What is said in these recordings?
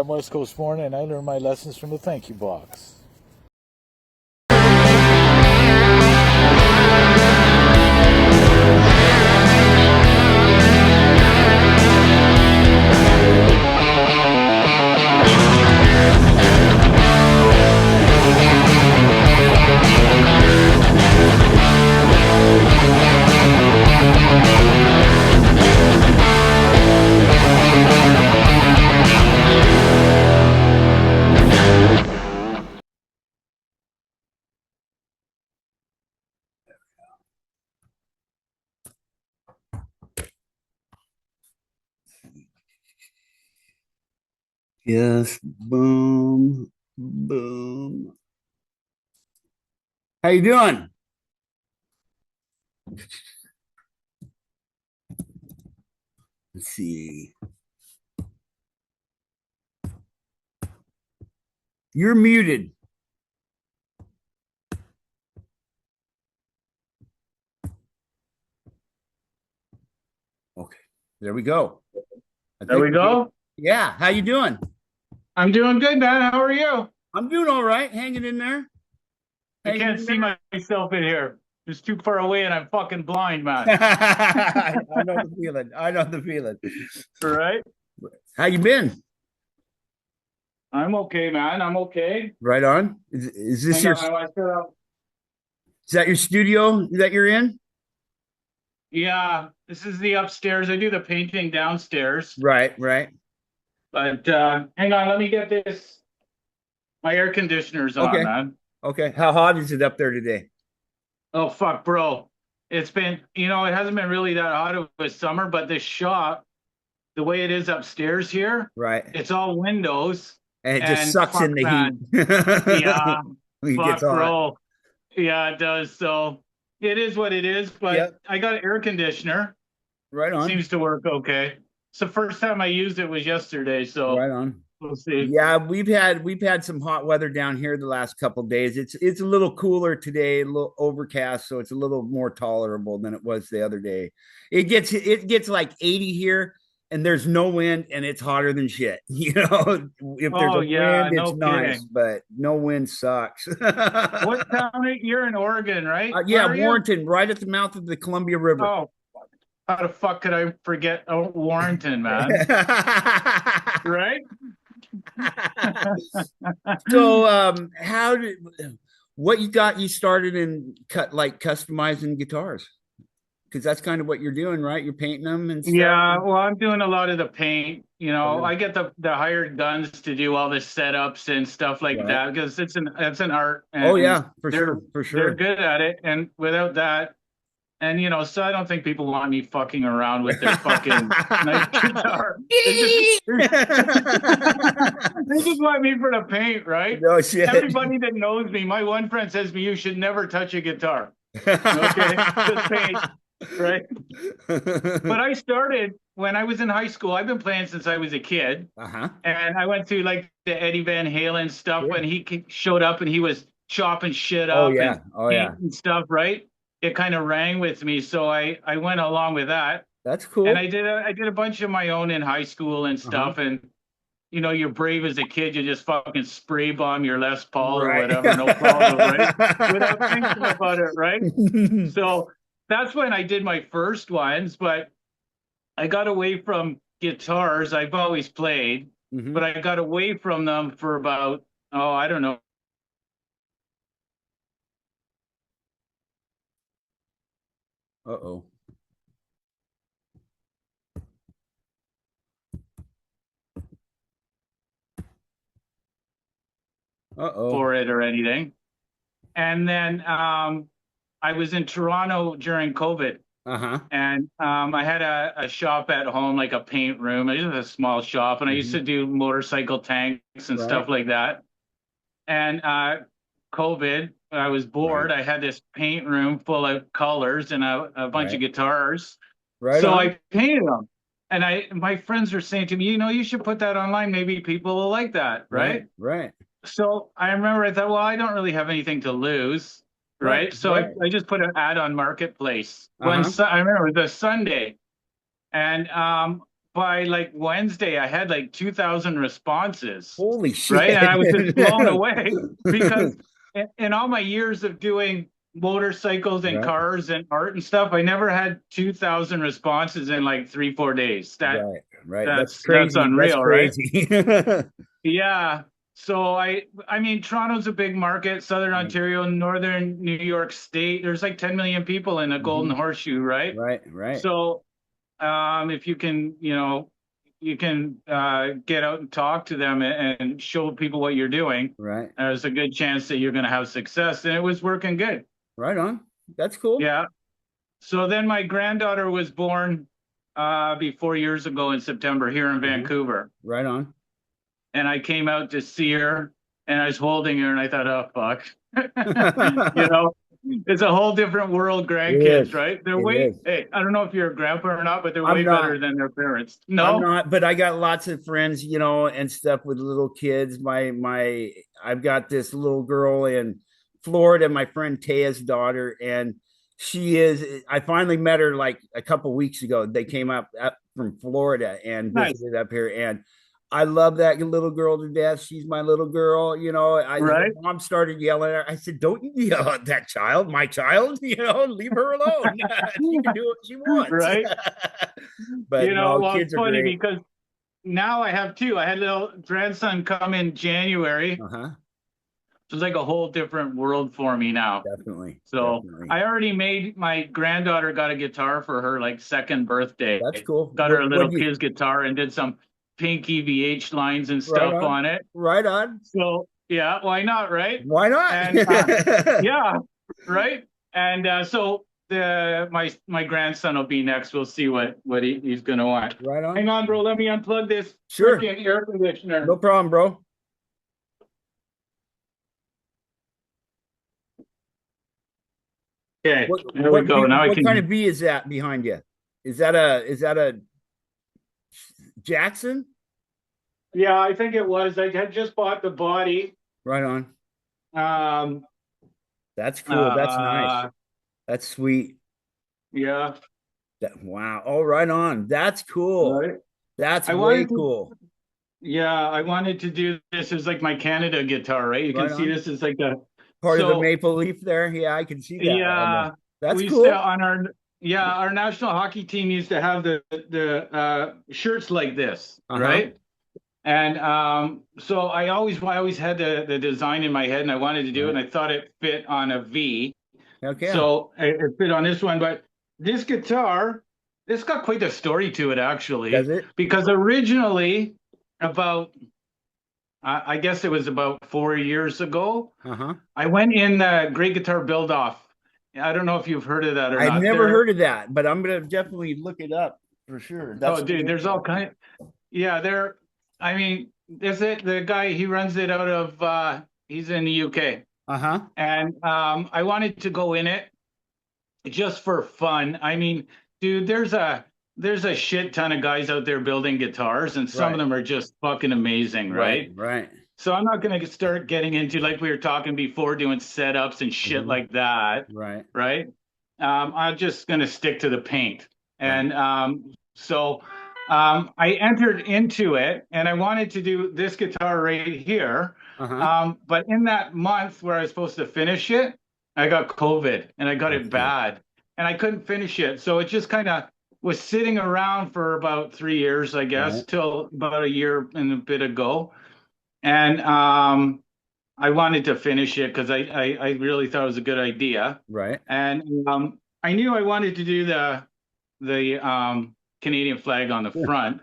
I'm Westcoast Warren, and I learn my lessons from the thank you box. Yes, boom, boom. How you doing? Let's see. You're muted. Okay, there we go. There we go. Yeah, how you doing? I'm doing good, man. How are you? I'm doing all right, hanging in there. I can't see myself in here. It's too far away and I'm fucking blind, man. I know the feeling. I know the feeling. Right? How you been? I'm okay, man. I'm okay. Right on. Is this your? I want to set up. Is that your studio that you're in? Yeah, this is the upstairs. I do the painting downstairs. Right, right. But hang on, let me get this. My air conditioner's on, Okay. man. Okay. How hot is it up there today? Oh, fuck, bro. It's been, it hasn't been really that hot of a summer, but this shop, the way it is upstairs here, Right. it's all windows. And it just sucks fuck, in the man. heat. Yeah, It fuck, gets hot. bro. Yeah, it does. So it is what it is, but Yep. I got an air conditioner. Right on. Seems to work okay. It's the first time I used it was yesterday, so Right on. we'll see. Yeah, we've had some hot weather down here the last couple of days. It's a little cooler today, a little overcast, so it's a little more tolerable than it was the other day. It gets like 80 here, and there's no wind, and it's hotter than shit. If there's Oh, a yeah, wind, it's no nice, kidding. but no wind sucks. What town? You're in Oregon, right? Yeah, Where are you? Warrenton, right at the mouth of the Columbia River. Oh, how the fuck could I forget Warrenton, man? Right? So, what you got you started in customizing guitars? Because that's kind of what you're doing, right? You're painting them and stuff. Yeah, well, I'm doing a lot of the paint. Okay. I get the hired guns to do all the setups and stuff like Right. that because it's an art. And Oh yeah, for they're sure. good at it, and without that, and so I don't think people want me fucking around with their fucking nice guitar. They just want me for the paint, right? No shit. Everybody that knows me, my one friend says to me, "You should never touch a guitar." Okay, just paint. Right. But I started when I was in high school. I've been playing since I was a kid. Uh-huh. And I went to like the Eddie Van Halen stuff Sure. when he showed up and he was chopping shit Oh up yeah. and stuff, right? It kind of rang with me. So I went along with that. That's cool. And I did a bunch of my own in high school and stuff. And you're brave as a kid, you just fucking spray bomb your Les Paul or whatever, no problem, right? Without thinking about it, right? So that's when I did my first ones, but I got away from guitars. I've always played, but I got away from them for about, I don't know. Uh-oh. For it or anything. And then I was in Toronto during COVID. And I had a shop at home, like a paint room. It was a small shop, and I used to do motorcycle tanks and stuff like that. And COVID, I was bored. I had this paint room full of colors and a bunch of guitars. So I painted them. And my friends were saying to me, you should put that online. Maybe people will like that, right? Right. So I remember I thought, well, I don't really have anything to lose. Right. So I just put an ad on Marketplace. I remember it was a Sunday. And by like Wednesday, I had like 2,000 responses, Holy shit. right? And I was just blown away because in all my years of doing motorcycles and Right, cars and art and stuff, I never had 2,000 responses in like 3, 4 days. right. That's That's crazy. That's unreal, right? crazy. Yeah. So I mean, Toronto's a big market, Southern Ontario, Northern New York State. There's like 10 million people in the Golden Mhm. Horseshoe, right? Right. So if you can, you can get out and talk to them and show people what you're doing, Right. there's a good chance that you're going to have success. And it was working good. Right on. That's cool. Yeah. So then my granddaughter was born 4 years ago in September here in Vancouver. Right on. And I came out to see her and I was holding her and I thought, oh, fuck. You know, it's a whole different world, It is. grandkids, right? They're It way, is. hey, I don't know if you're a grandpa or not, but they're I'm way better not. than their parents. I'm No? not, but I got lots of friends, and stuff with little kids. I've got this little girl in Florida, my friend Taya's daughter, and I finally met her like a couple weeks ago. They came up from Florida and Nice. visited up here, and I love that little girl to death. She's my little girl. Her Right? mom started yelling at her. I said, "Don't you yell at that child, my child. Leave her alone. She can do what she wants." Right? But no, Well, it's kids are funny great. because now I have two. I had a little grandson come in January. Uh-huh. So it's like a whole different world for me now. Definitely. So Definitely. I already made my granddaughter got a guitar for her like second birthday. That's cool. Got her a little What do you, kid's guitar and did some pink EVH lines and right stuff on it. Right on. So yeah, why not, right? Why not? And yeah, right. And so my grandson will be next. We'll see what he's gonna want. Right on. Hang on, bro. Let me unplug this Sure. freaking air conditioner. No problem, bro. Okay, there we go. Now I what can. kind of V is that behind you? Is that a Jackson? Yeah, I think it was. I had just bought the body. Right on. Um, That's cool. That's nice. That's sweet. Yeah. Wow. Oh, right on. That's cool. Right. That's I way wanted to, cool. yeah, I wanted to do this as like my Canada guitar, right? You Right can see on. this is like the Part of the maple leaf there. Yeah, I can see that. yeah. That's We used cool. to on our national hockey team used to have the shirts like this, right? And so I always had the design in my head and I wanted to do it and I thought it fit on a V. Okay. So it fit on this one, but this guitar, this got quite a story to it actually. Does it? Because originally about I guess it was about 4 years ago, I went in the Great Guitar Build Off. I don't know if you've heard of that or not. I've never heard of that, but I'm gonna definitely look it up for sure. Oh, dude, there's all kind. Yeah, I mean, the guy, he runs it out of he's in the UK. And I wanted to go in it just for fun. I mean, dude, there's a shit ton of guys out there building guitars, and some of them are just fucking amazing, right? Right. So I'm not gonna start getting into, like we were talking before, doing setups and shit like that. Right. I'm just gonna stick to the paint. And so I entered into it and I wanted to do this guitar right here. But in that month where I was supposed to finish it, I got COVID and I got it bad and I couldn't finish it. So it just kind of was sitting around for about 3 years, I guess, till about a year and a bit ago. And I wanted to finish it because I really thought it was a good idea. And I knew I wanted to do the Canadian flag on the front,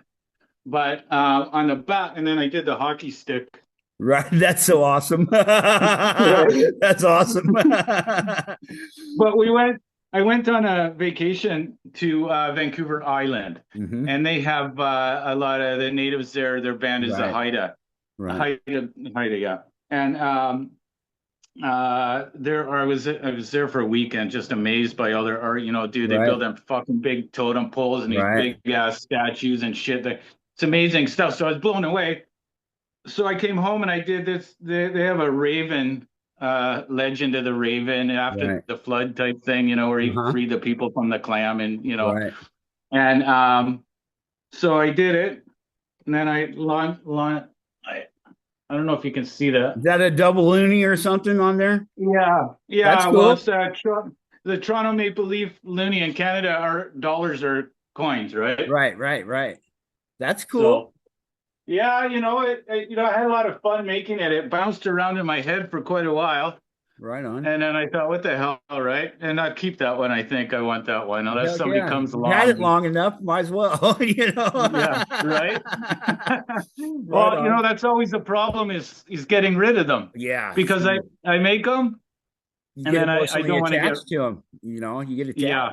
but on the back, and then I did the hockey stick. Right. That's so awesome. That's awesome. But I went on a vacation to Vancouver Island, and they have a lot of the natives there. Their band is the Haida. Haida, yeah. And I was there for a weekend, just amazed by all their art. Dude, they build them fucking big totem poles and these big ass statues and shit. It's amazing stuff. So I was blown away. So I came home and I did this. They have a raven, legend of the raven after the flood type thing, where he freed the people from the clam and. And So I did it, and then I I don't know if you can see that. Is that a double loonie or something on there? Yeah, That's yeah. Well, cool. it's the Toronto Maple Leaf loonie in Canada are dollars or coins, right? Right. That's cool. So yeah, I had a lot of fun making it. It bounced around in my head for quite a while. Right on. And then I thought, what the hell, right? And I'll keep that one. I think I want that one, unless Heck somebody yeah. comes You've had it along. long enough, might as well, you know. Yeah, right. Right Well, on. that's always the problem is getting rid of them Yeah. because I make them You and get then I emotionally don't want to get attached to them, you get attached. yeah,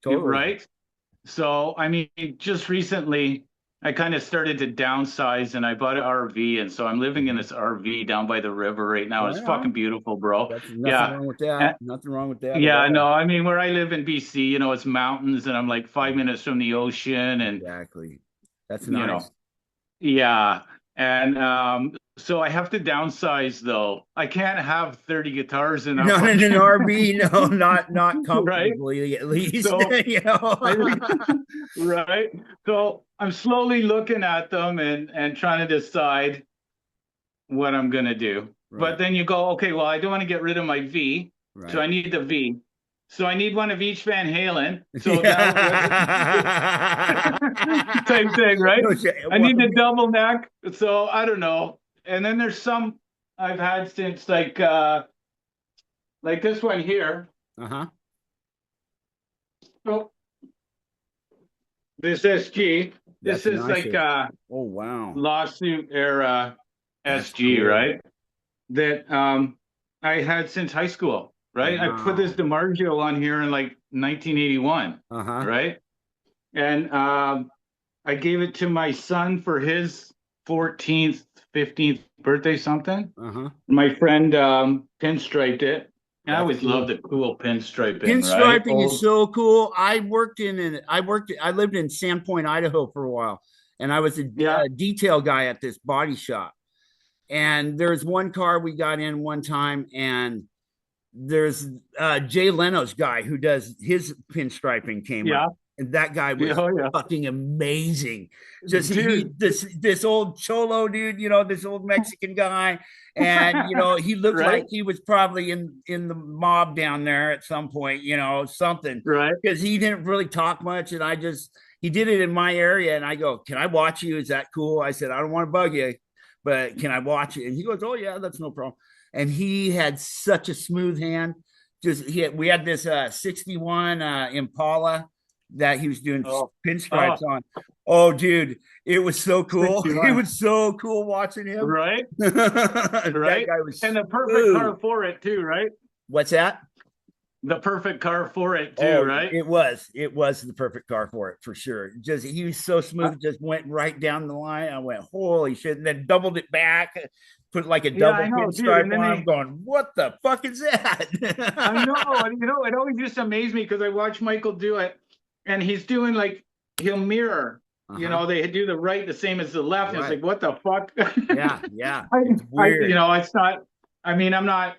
Totally. right. So I mean, just recently I kind of started to downsize and I bought an RV and so I'm living in this RV down by the river right now. It's Right fucking on. beautiful, bro. That's nothing Yeah. wrong with that. Nothing wrong with that at Yeah, no, all. I mean where I live in BC, it's mountains and I'm like 5 minutes from the ocean and Exactly. That's you nice. know, yeah. And so I have to downsize though. I can't have 30 guitars in that Not in an fucking RV, no, not right. comfortably at least, So you know. I right. So I'm slowly looking at them and trying to decide what I'm gonna do. But Right, then you go, okay, well, I don't want to get rid of my V, so right. I need the V. So I need one of each Van Halen. So now Yeah. same thing, right? No shit. I need the double neck. So I don't know. And then there's some I've had since like this one here. Uh-huh. Oh, this SG. This That's is nice. like Oh, wow. lawsuit era That's SG, cool. right? That I had since high school, right? I put this Wow. DiMarzio on here in like 1981, Uh-huh. right? And I gave it to my son for his 14th, 15th birthday, something. Uh-huh. My friend pinstriped it. And I That's always loved cool. the cool pinstriping, right? Pinstriping is Old, so cool. I lived in Sandpoint, Idaho for a while, and I was yeah, a detail guy at this body shop. And there's one car we got in one time, and there's Jay Leno's guy who does his pinstriping came up, yeah, and that guy yeah, was oh yeah, fucking amazing. Just dude, this old cholo dude, this old Mexican guy, and he looked right, like he was probably in the mob down there at some point, something, right. because he didn't really talk much, and he did it in my area, and I go, "Can I watch you? Is that cool?" I said, "I don't want to bug you, but can I watch it?" And he goes, "Oh yeah, that's no problem." And he had such a smooth hand. We had this 61 Impala that he was doing Oh, pinstripes oh, on. Oh, dude, it was so cool. It 61, was so cool watching him. right, That right. guy was And the perfect car smooth. for it too, right? What's that? The perfect car for it too, Oh, right? it was the perfect car for it for sure. Just he was so Uh, smooth, just went right down the line. I went, holy shit, and then doubled it back, put like a yeah, I double know, dude. And pinstripe then on. I'm going, what the fuck is I know, that? and it always just amazed me because I watch Michael do it, and he's doing like he'll mirror. Uh-huh. They do the right the same as the left. And it's Right. like, what the fuck? Yeah. It's weird. It's not. I mean, I'm not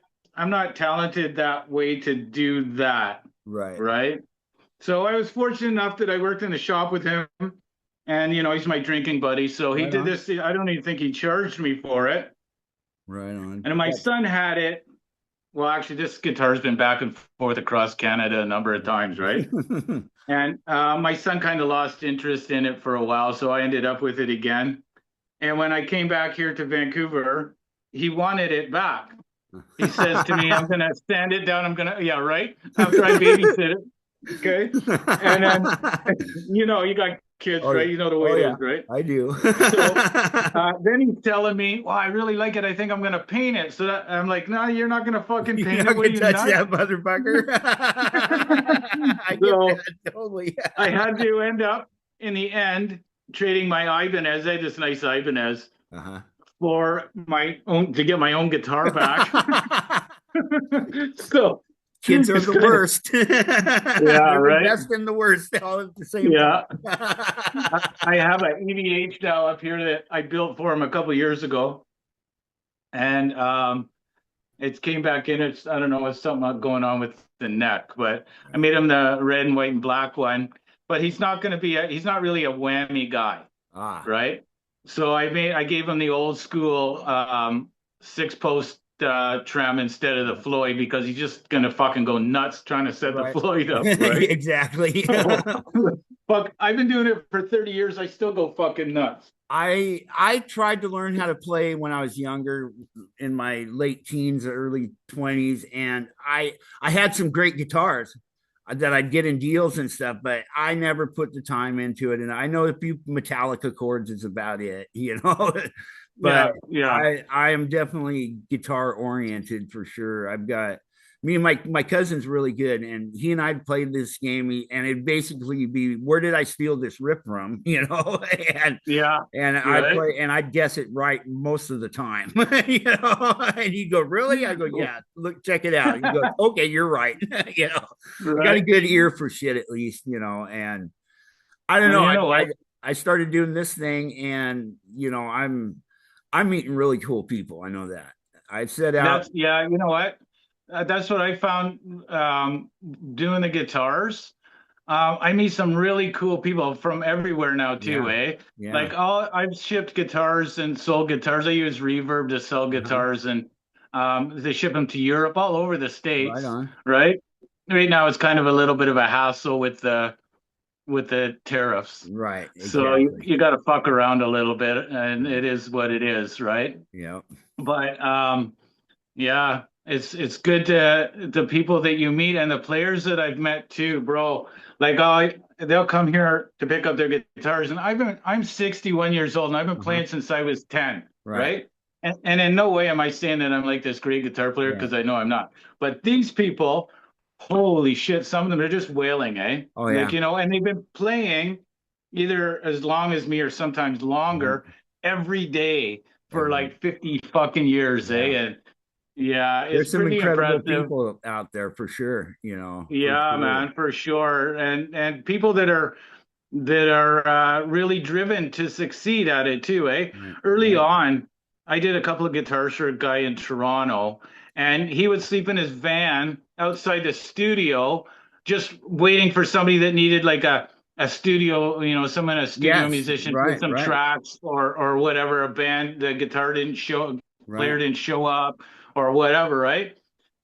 talented that way to do that, Right. right? So I was fortunate enough that I worked in the shop with him, and he's my drinking buddy. So he Right did on. this. I don't even think he charged me for it. Right on. And my son had it. Well, actually, this guitar's been back and forth across Canada a number of times, right? And my son kind of lost interest in it for a while, so I ended up with it again. And when I came back here to Vancouver, he wanted it back. He says to me, I'm going to sand it down. Yeah, right? After I babysit it. Okay. And then, you got kids, Oh, right? You know the way oh it yeah, is, right? I do. So then he's telling me, well, I really like it. I think I'm going to paint it. So I'm like, no, you're not going to fucking You're paint not it. What are gonna you, touch nuts? that motherfucker. I get So that totally. I had to end up in the end trading my Ibanez. I had this nice Ibanez Uh-huh. for my own to get my own guitar back. So Kids are it's the kind of worst. yeah, They're the right. best and the worst all at the same Yeah. time. I have an EVH now up here that I built for him a couple of years ago. And it came back in. It's I don't know, it's something going on with the neck, but I made him the red and white and black one. but he's not going to be he's not really a whammy guy, right? So I gave him the old school 6-post trem instead of the Floyd because he's just going to fucking go nuts trying to set the Floyd up, right? Exactly. Fuck, I've been doing it for 30 years. I still go fucking nuts. I tried to learn how to play when I was younger, in my late teens, early 20s, and I had some great guitars that I'd get in deals and stuff, but I never put the time into it. And I know a few Metallica chords is about it, but I am definitely guitar oriented for sure. I've got me and my cousin's really good, and he and I played this game, and it'd basically be, where did I steal this riff from? and I play, and I'd guess it right most of the time. And you go, really? I go, yeah, look, check it out. You go, okay, you're right. I got a good ear for shit, at least, and I don't know. I started doing this thing, and I'm meeting really cool people. I know that. I set out. You know what? That's what I found doing the guitars. I meet some really cool people from everywhere now too, Yeah. Like I've shipped guitars and sold guitars. I use Reverb to sell guitars, and they ship them to Europe, all over the States. Right on. Right now, it's kind of a little bit of a hassle with the tariffs. Right. Exactly. So you got to fuck around a little bit, and it is what it is, right? Yeah. But yeah. It's good to the people that you meet and the players that I've met too, bro. Like they'll come here to pick up their guitars, and I'm 61 years old, and I've been playing since I was 10, right? And in no way am I saying that I'm like this great guitar player, because I know I'm not. But these people, holy shit, some of them are just wailing, eh? Oh yeah. Like, and they've been playing either as long as me or sometimes longer every day for like 50 fucking years, eh? And yeah, it's there's some pretty incredible impressive people out there for sure. Yeah, for sure. man, for sure, and people that are really driven to succeed at it too, eh? Early on, I did a couple of guitars for a guy in Toronto, and he would sleep in his van outside the studio, just waiting for somebody that needed like a studio, someone, a studio musician, with some tracks or whatever, a band, the guitar didn't show, player didn't show up, or whatever, right?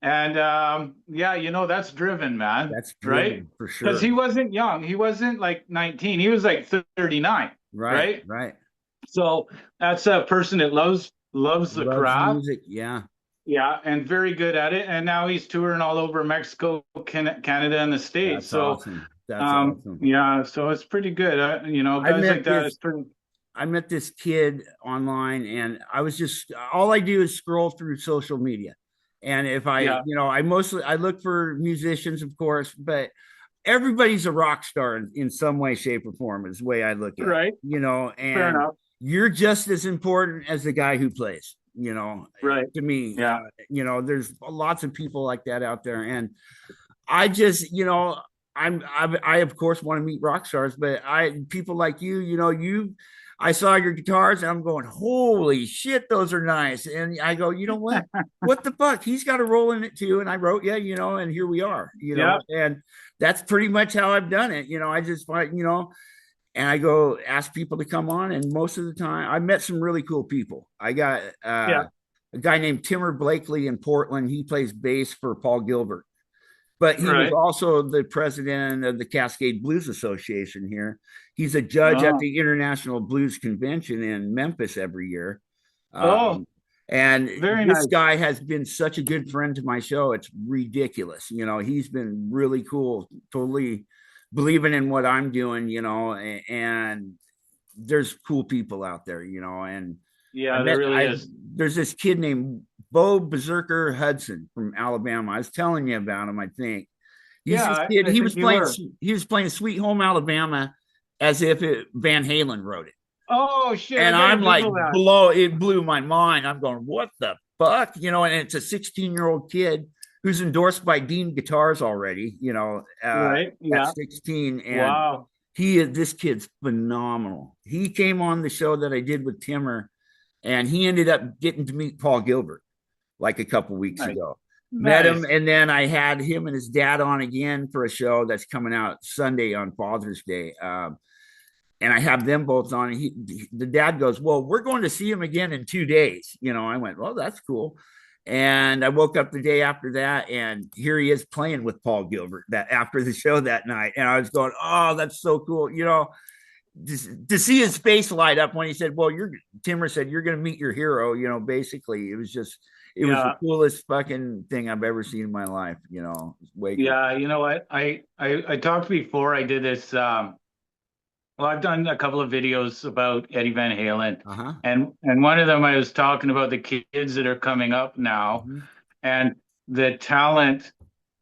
And that's driven, man. That's driven, for sure. Because he wasn't young. He wasn't like 19. He was like 39. Right. So that's a person that loves the craft. Music, yeah. Yeah, and very good at it. And now he's touring all over Mexico, Canada, and the States. Awesome. That's awesome. Yeah, so it's pretty good. Guys like that is pretty. I met this kid online, and all I do is scroll through social media. And if I look for musicians, of course, but everybody's a rock star in some way, shape, or form is the way I look at it. And fair enough. You're just as important as the guy who plays, to me. Yeah. There's lots of people like that out there. And I just, I of course want to meet rock stars, but people like I saw your guitars, and I'm going, holy shit, those are nice. And I go, you know what? What the fuck? He's got a role in it too. And I wrote, and here we are, and that's pretty much how I've done it. I just find, and I go ask people to come on. And most of the time I met some really cool people. I got a guy named Timmer Blakely in Portland. He plays bass for Paul Gilbert. But he was also the president of the Cascade Blues Association here. He's a judge at the International Blues Convention in Memphis every year. And this guy has been such a good friend to my show. It's ridiculous. He's been really cool, totally believing in what I'm doing, and there's cool people out there, and there really is. There's this kid named Bo Berserker Hudson from Alabama. I was telling you about him, I think. He's this kid. He was playing Sweet Home Alabama as if Van Halen wrote it. Oh shit. And I'm like, it blew my mind. I'm going, what the fuck? And it's a 16-year-old kid who's endorsed by Dean Guitars already, at 16. And this kid's phenomenal. He came on the show that I did with Timmer, and he ended up getting to meet Paul Gilbert like a couple weeks ago. Met him, Nice. and then I had him and his dad on again for a show that's coming out Sunday on Father's Day. And I have them both on. The dad goes, "Well, we're going to see him again in 2 days." I went, "Well, that's cool." And I woke up the day after that, and here he is playing with Paul Gilbert that after the show that night. And I was going, "Oh, that's so cool!" To see his face light up when he said, "Well, Timmer said you're going to meet your hero." Basically, it was just. It was the coolest fucking thing I've ever seen in my life. Way cool. Yeah, you know what? I talked before. I did this. Well, I've done a couple of videos about Eddie Van Halen, and one of them I was talking about the kids that are coming up now, and the talent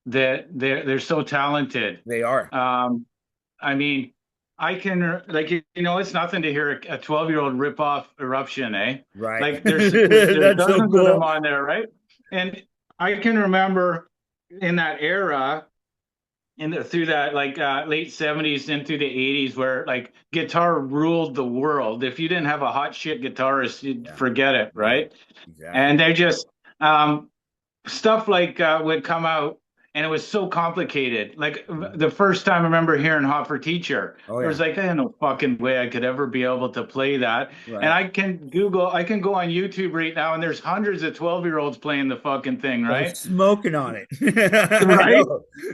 that they're so talented. They are. I mean, I can it's nothing to hear a 12-year-old rip off Eruption, eh? Right. Like there's dozens of them on there, right? And I can remember in that era, through that late 70s into the 80s, where like guitar ruled the world. If you didn't have a hot shit guitarist, you'd forget it, right? Exactly. And they just stuff like would come out, and it was so complicated. Like the first time I remember hearing Hot for Teacher, it was like, I had no fucking way I could ever be able to play that. Right. And I can go on YouTube right now, and there's hundreds of 12-year-olds playing the fucking thing, right? They're smoking on it. Right?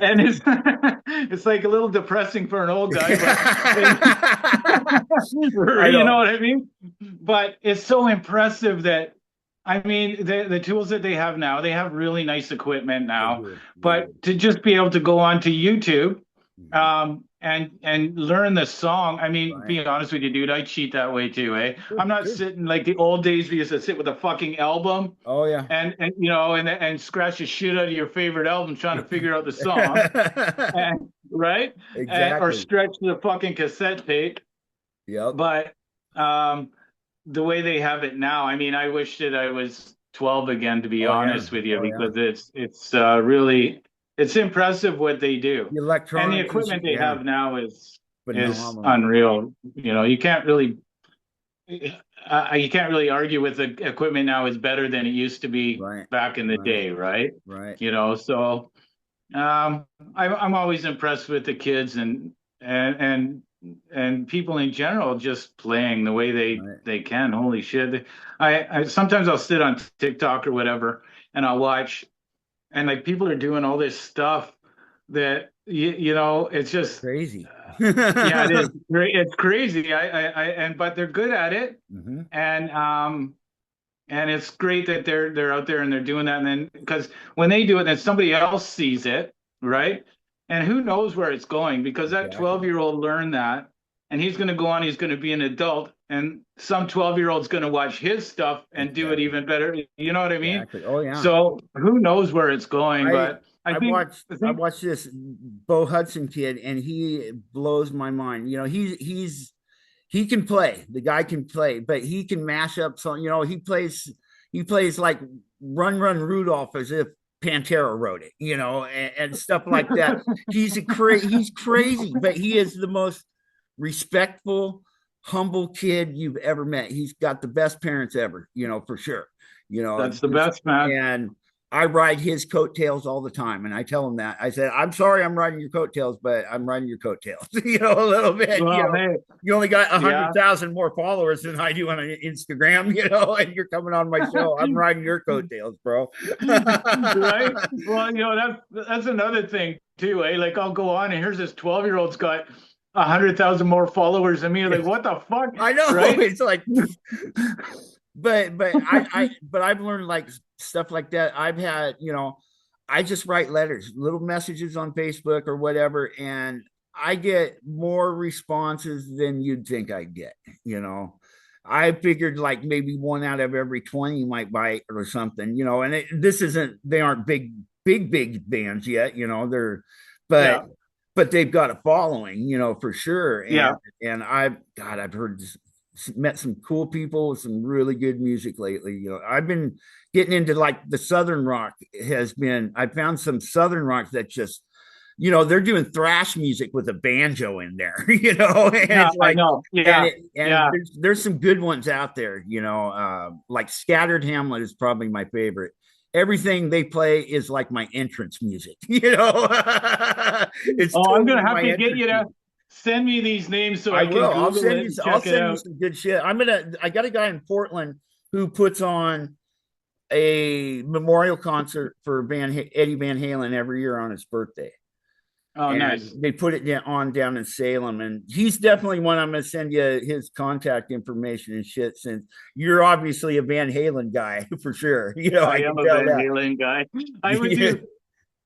And it's like a little depressing for an old guy. But, you know what I mean? But it's so impressive that, I mean, the tools that they have now, they have really nice equipment now, but to just be able to go onto YouTube and learn the song. I mean, being honest with you, dude, I cheat that way too, eh? I'm not sitting like the old days we used to sit with a fucking album. Oh yeah. And scratch the shit out of your favorite album trying to figure out the song. Right? Exactly. Or stretch the fucking cassette tape. Yep. But the way they have it now, I mean, I wish that I was 12 again, to be honest with you, because it's really, it's impressive what they do. The electronics and the equipment they have now is phenomenal. Unreal. You can't really argue with the equipment now is better than it used to be back in the day, right? Right. So I'm always impressed with the kids and people in general just playing the way they can. Holy shit. I sometimes I'll sit on TikTok or whatever, and I'll watch, and like people are doing all this stuff that it's just crazy. Yeah, it is. It's crazy. But they're good at it. And it's great that they're out there and they're doing that. And then because when they do it, then somebody else sees it, right? And who knows where it's going, because that 12-year-old learned that, and he's going to go on, he's going to be an adult, and some 12-year-old's going to watch his stuff and do it even better. You know what I mean? Exactly. Oh yeah. So who knows where it's going? But I watched this Bo Hudson kid, and he blows my mind. He can play. The guy can play, but he can mash up some. He plays like Run Run Rudolph as if Pantera wrote it, and stuff like that. He's crazy, but he is the most respectful, humble kid you've ever met. He's got the best parents ever, for sure. That's the best, man. And I ride his coattails all the time, and I tell him that. I said, "I'm sorry, I'm riding your coattails, but I'm riding your coattails." A little bit. Well, you only got 100,000 more followers than I do on Instagram, and you're coming on my show. I'm riding your coattails, bro. Right? Well, that's another thing too, eh? Like I'll go on, and here's this 12-year-old's got 100,000 more followers than me. Like, what the fuck? I know, right? It's like, but I've learned like stuff like that. I've had, I just write letters, little messages on Facebook or whatever, and I get more responses than you'd think I'd get. I figured like maybe 1 out of every 20 might bite or something, and they aren't big bands yet, but they've got a following, for sure. And I've met some cool people with some really good music lately. I've been getting into like the Southern rock I found some Southern rock that just, they're doing thrash music with a banjo in there, and I know. There's some good ones out there, like Scattered Hamlet is probably my favorite. everything they play is like my entrance music, you know. It's Oh, I'm totally gonna have my to get entrance you to music. send me these names so I I can will. Google it and I'll check it send you out. some good shit. I got a guy in Portland who puts on a memorial concert for Eddie Van Halen every year on his birthday. Oh, And nice. they put it on down in Salem. And he's definitely one. I'm going to send you his contact information and shit, since you're obviously a Van Halen guy for sure. You know, I I am can a tell Van that. Halen guy. I would Yeah. do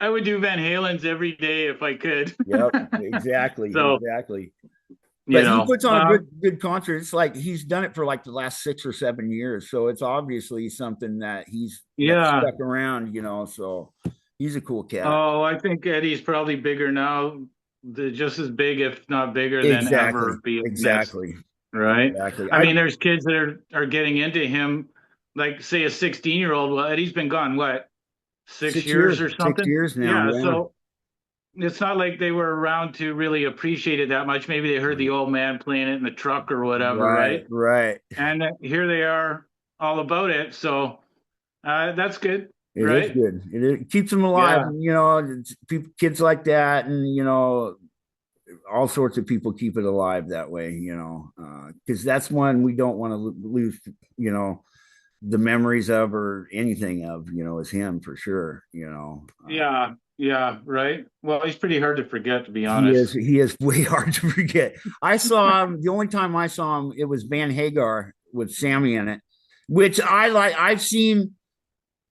I would do Van Halen's every day if I could. Yep, exactly, So, exactly. you But he know, puts on a good concert. It's like he's done it for like the last 6 or 7 years, so it's obviously something that yeah. stuck around. You know, so he's a cool cat. Oh, I think Eddie's probably bigger now, just as big, if not bigger than ever, Exactly, being missed. exactly, Right? exactly. I mean, there's kids that are getting into him, like say a 16-year-old. Well, Eddie's been gone, what, 6 years or Six something? years now. Yeah. Yeah. So it's not like they were around to really appreciate it that much. Maybe they heard the old man playing it in the truck or whatever, Right, right? right. And here they are all about it. So that's good, It is right? good. It keeps them alive. Yeah. And, you know, people, kids like that, and you know, all sorts of people keep it alive that way. You know, because that's one we don't want to lose. You know, the memories of or anything of. You know, is him for sure. You know, Yeah. Yeah. Right. Well, he's pretty hard to forget, to be he is honest. he is way hard to forget. I saw him the only time I saw him, it was Van Hagar with Sammy in it, which I like. I've seen.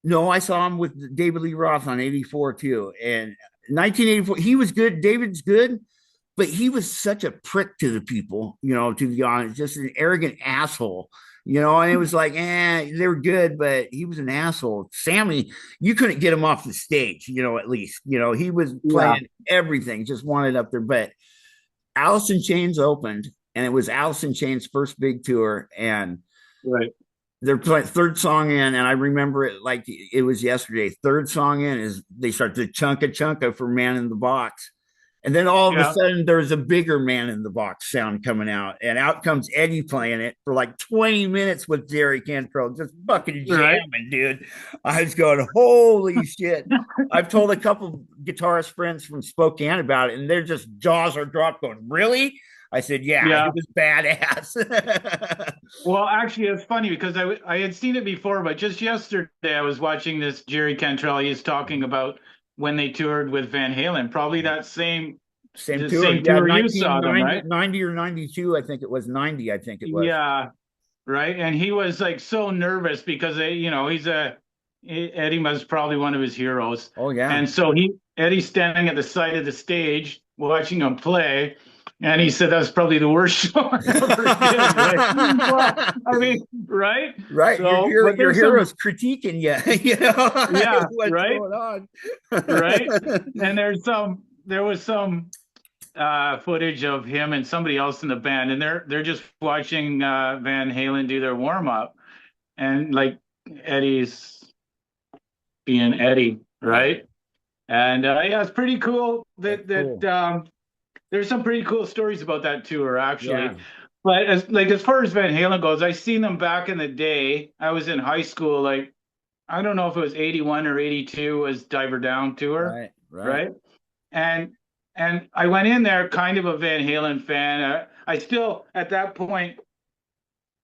No, I saw him with David Lee Roth on 84 too. And 1984, he was good. David's good, but he was such a prick to the people, you know, to be honest, just an arrogant asshole, you know. And it was like, they were good, but he was an asshole. Sammy, you couldn't get him off the stage, you know, at least, you know, he was Yeah. playing everything, just wanted up there. But Alice in Chains opened, and it was Alice in Chains' first big tour. And Right. they're playing third song in, and I remember it like it was yesterday. Third song in is they start to chunka for Man in the Box. And then all of a Yeah. sudden there's a bigger Man in the Box sound coming out. And out comes Eddie playing it for like 20 minutes with Jerry Cantrell, just fucking Right. jamming, dude. I was going, holy shit. I've told a couple guitarist friends from Spokane about it, and their just jaws are dropped going, really? I said, yeah, Yeah. it was badass. Well, actually, it's funny because I had seen it before, but just yesterday I was watching this Jerry Cantrell. He's talking about when they toured with Van Halen, probably that Same the tour. same Yeah, tour you saw them, 1990 right? 90 or 92, I think it was. 90, I think it was. Yeah, right. And he was like so nervous because Eddie was probably one of his heroes, Oh, yeah. and so Eddie's standing at the side of the stage watching him play. And he said that's probably the worst show I ever did. Right? Well, I mean, right? Right. So, but Your there's some, hero's critiquing you. You know, yeah, what's right, going on? right. And there was some footage of him and somebody else in the band, and they're just watching Van Halen do their warm up, and like Eddie's being Eddie, right? And yeah, it's pretty cool Cool. there's some pretty cool stories about that tour, Yeah. actually. But as far as Van Halen goes, I seen them back in the day. I was in high school, like I don't know if it was 81 or 82 was Diver Down tour, Right. Right. right? And and I went in there kind of a Van Halen fan. I still at that point,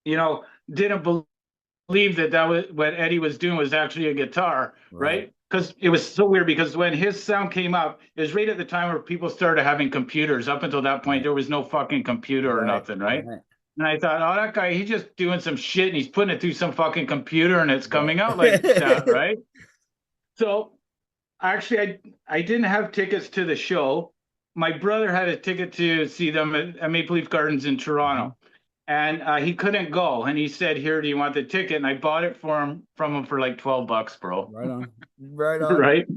didn't believe that was what Eddie was doing was actually a guitar, Right. right? Because it was so weird because when his sound came up, it was right at the time where people started having computers. Up until that point, there was no fucking computer or Right. nothing, right? Right. And I thought, oh, that guy, he's just doing some shit and he's putting it through some fucking computer and it's coming out like that, right? So actually, I didn't have tickets to the show. My brother had a ticket to see them at Maple Leaf Gardens in Toronto, and he couldn't go. And he said, "Here, do you want the ticket?" And I bought it from him for like $12, bro. Right on. Right on. Right.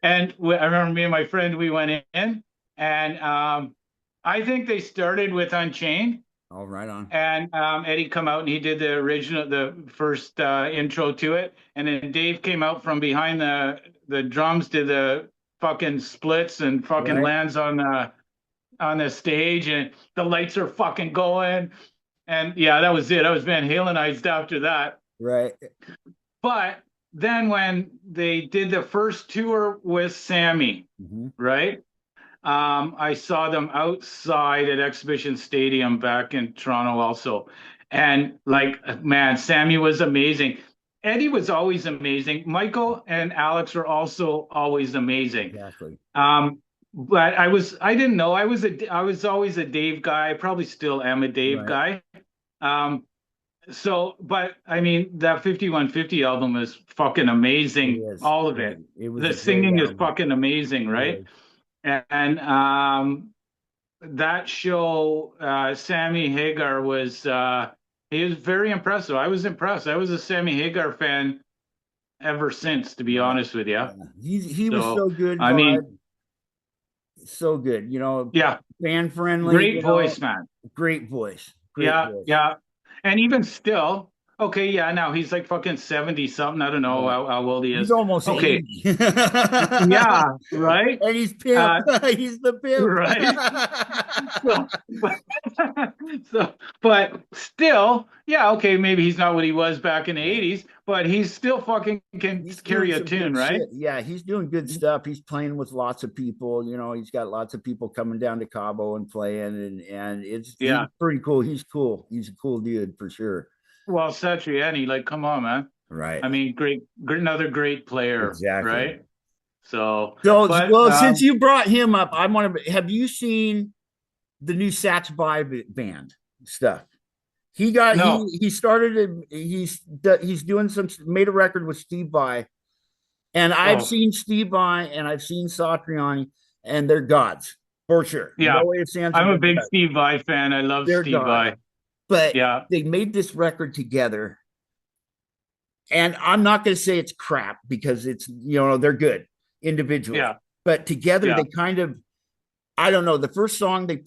And I remember me and my friend, we went in, and I think they started with Unchained. Oh, right on. And Eddie come out and he did the first intro to it, and then Dave came out from behind the drums, did the fucking splits and fucking Right. lands on the stage, and the lights are fucking going, and yeah, that was it. I was Van Halenized after that. Right. But then when they did the first tour with Sammy, right? I saw them outside at Exhibition Stadium back in Toronto also. And like, man, Sammy was amazing. Eddie was always amazing. Michael and Alex were also always amazing. Exactly. But I didn't know. I was always a Dave guy. I probably still am a Dave guy. So, but I mean, that 5150 album is fucking amazing. All of it. The singing is fucking amazing, right? And that show, Sammy Hagar was he was very impressive. I was impressed. I was a Sammy Hagar fan ever since, to be honest with you. Yeah. He was so good. I mean, so good, fan friendly, great voice, man. Great voice. Great voice. And even still, okay, now he's like fucking 70 something. I don't know how old he is. He's almost 80. Yeah, right. And he's pimp. He's the pimp, right? But still, okay, maybe he's not what he was back in the 80s, but he's still fucking can carry a tune, right? Shit. Yeah, he's doing good stuff. He's playing with lots of people. He's got lots of people coming down to Cabo and playing, and it's he's pretty cool. He's cool. He's a cool dude for sure. Well, Satriani, like, come on, man. Right. I mean, great, another great player. Exactly. Right. So since you brought him up, I want to. Have you seen the new Sats By band stuff? He started. He's doing made a record with Steve Vai, and I've seen Steve Vai and I've seen Satriani, and they're gods for sure. Yeah, no way of saying I'm a big Steve Vai fan. I love Steve Vai. But they made this record together, and I'm not going to say it's crap because it's they're good individually. Yeah. But together they kind of, I don't know. The first song they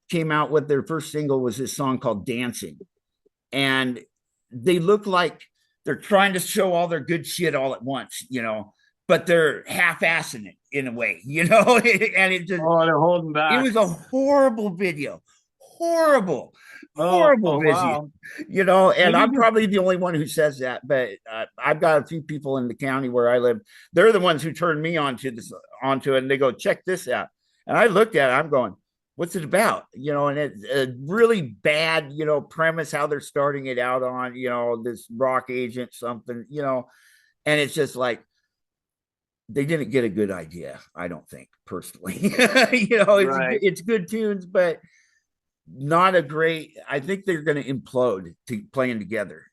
came out with, their first single was this song called "Dancing," and they look like they're trying to show all their good shit all at once, but they're half-assing it in a way, and it just they're holding back. It was a horrible video. Horrible video, and I'm probably the only one who says that, but I've got a few people in the county where I live. They're the ones who turned me onto it, and they go, check this out. And I looked at it, I'm going, what's it about? And it's a really bad, premise, how they're starting it out on, this rock agent, something, and it's just like, they didn't get a good idea, I don't think, personally. It's good tunes, but not a great. I think they're going to implode to playing together.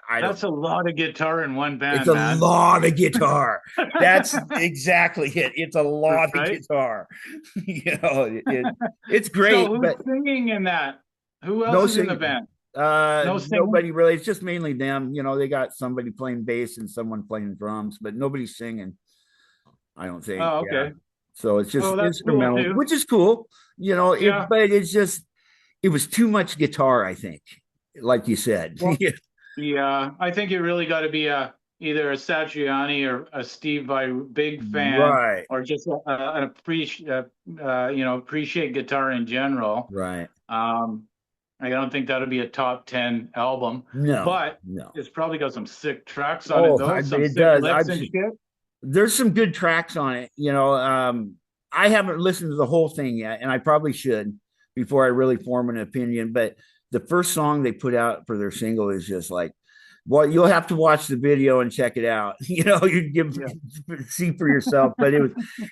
That's a lot of guitar in one band. It's a lot of guitar. That's exactly it. It's a lot of guitar. It's great. So who's singing in that? Who else is in the band? Nobody really. It's just mainly them. They got somebody playing bass and someone playing drums, but nobody's singing, I don't think. Oh, okay. So it's just instrumental, cool, which is cool, but it's just, it was too much guitar, I think, like you said. Well, yeah, I think you really got to be either a Satriani or a Steve Vai big fan, right, or just appreciate guitar in general. Right. I don't think that'll be a top 10 album. No, it's probably got some sick tracks on it, though. Some it sick does. licks and shit. There's some good tracks on it. I haven't listened to the whole thing yet, and I probably should before I really form an opinion. But the first song they put out for their single is just like, well, you'll have to watch the video and check it out. See for yourself. But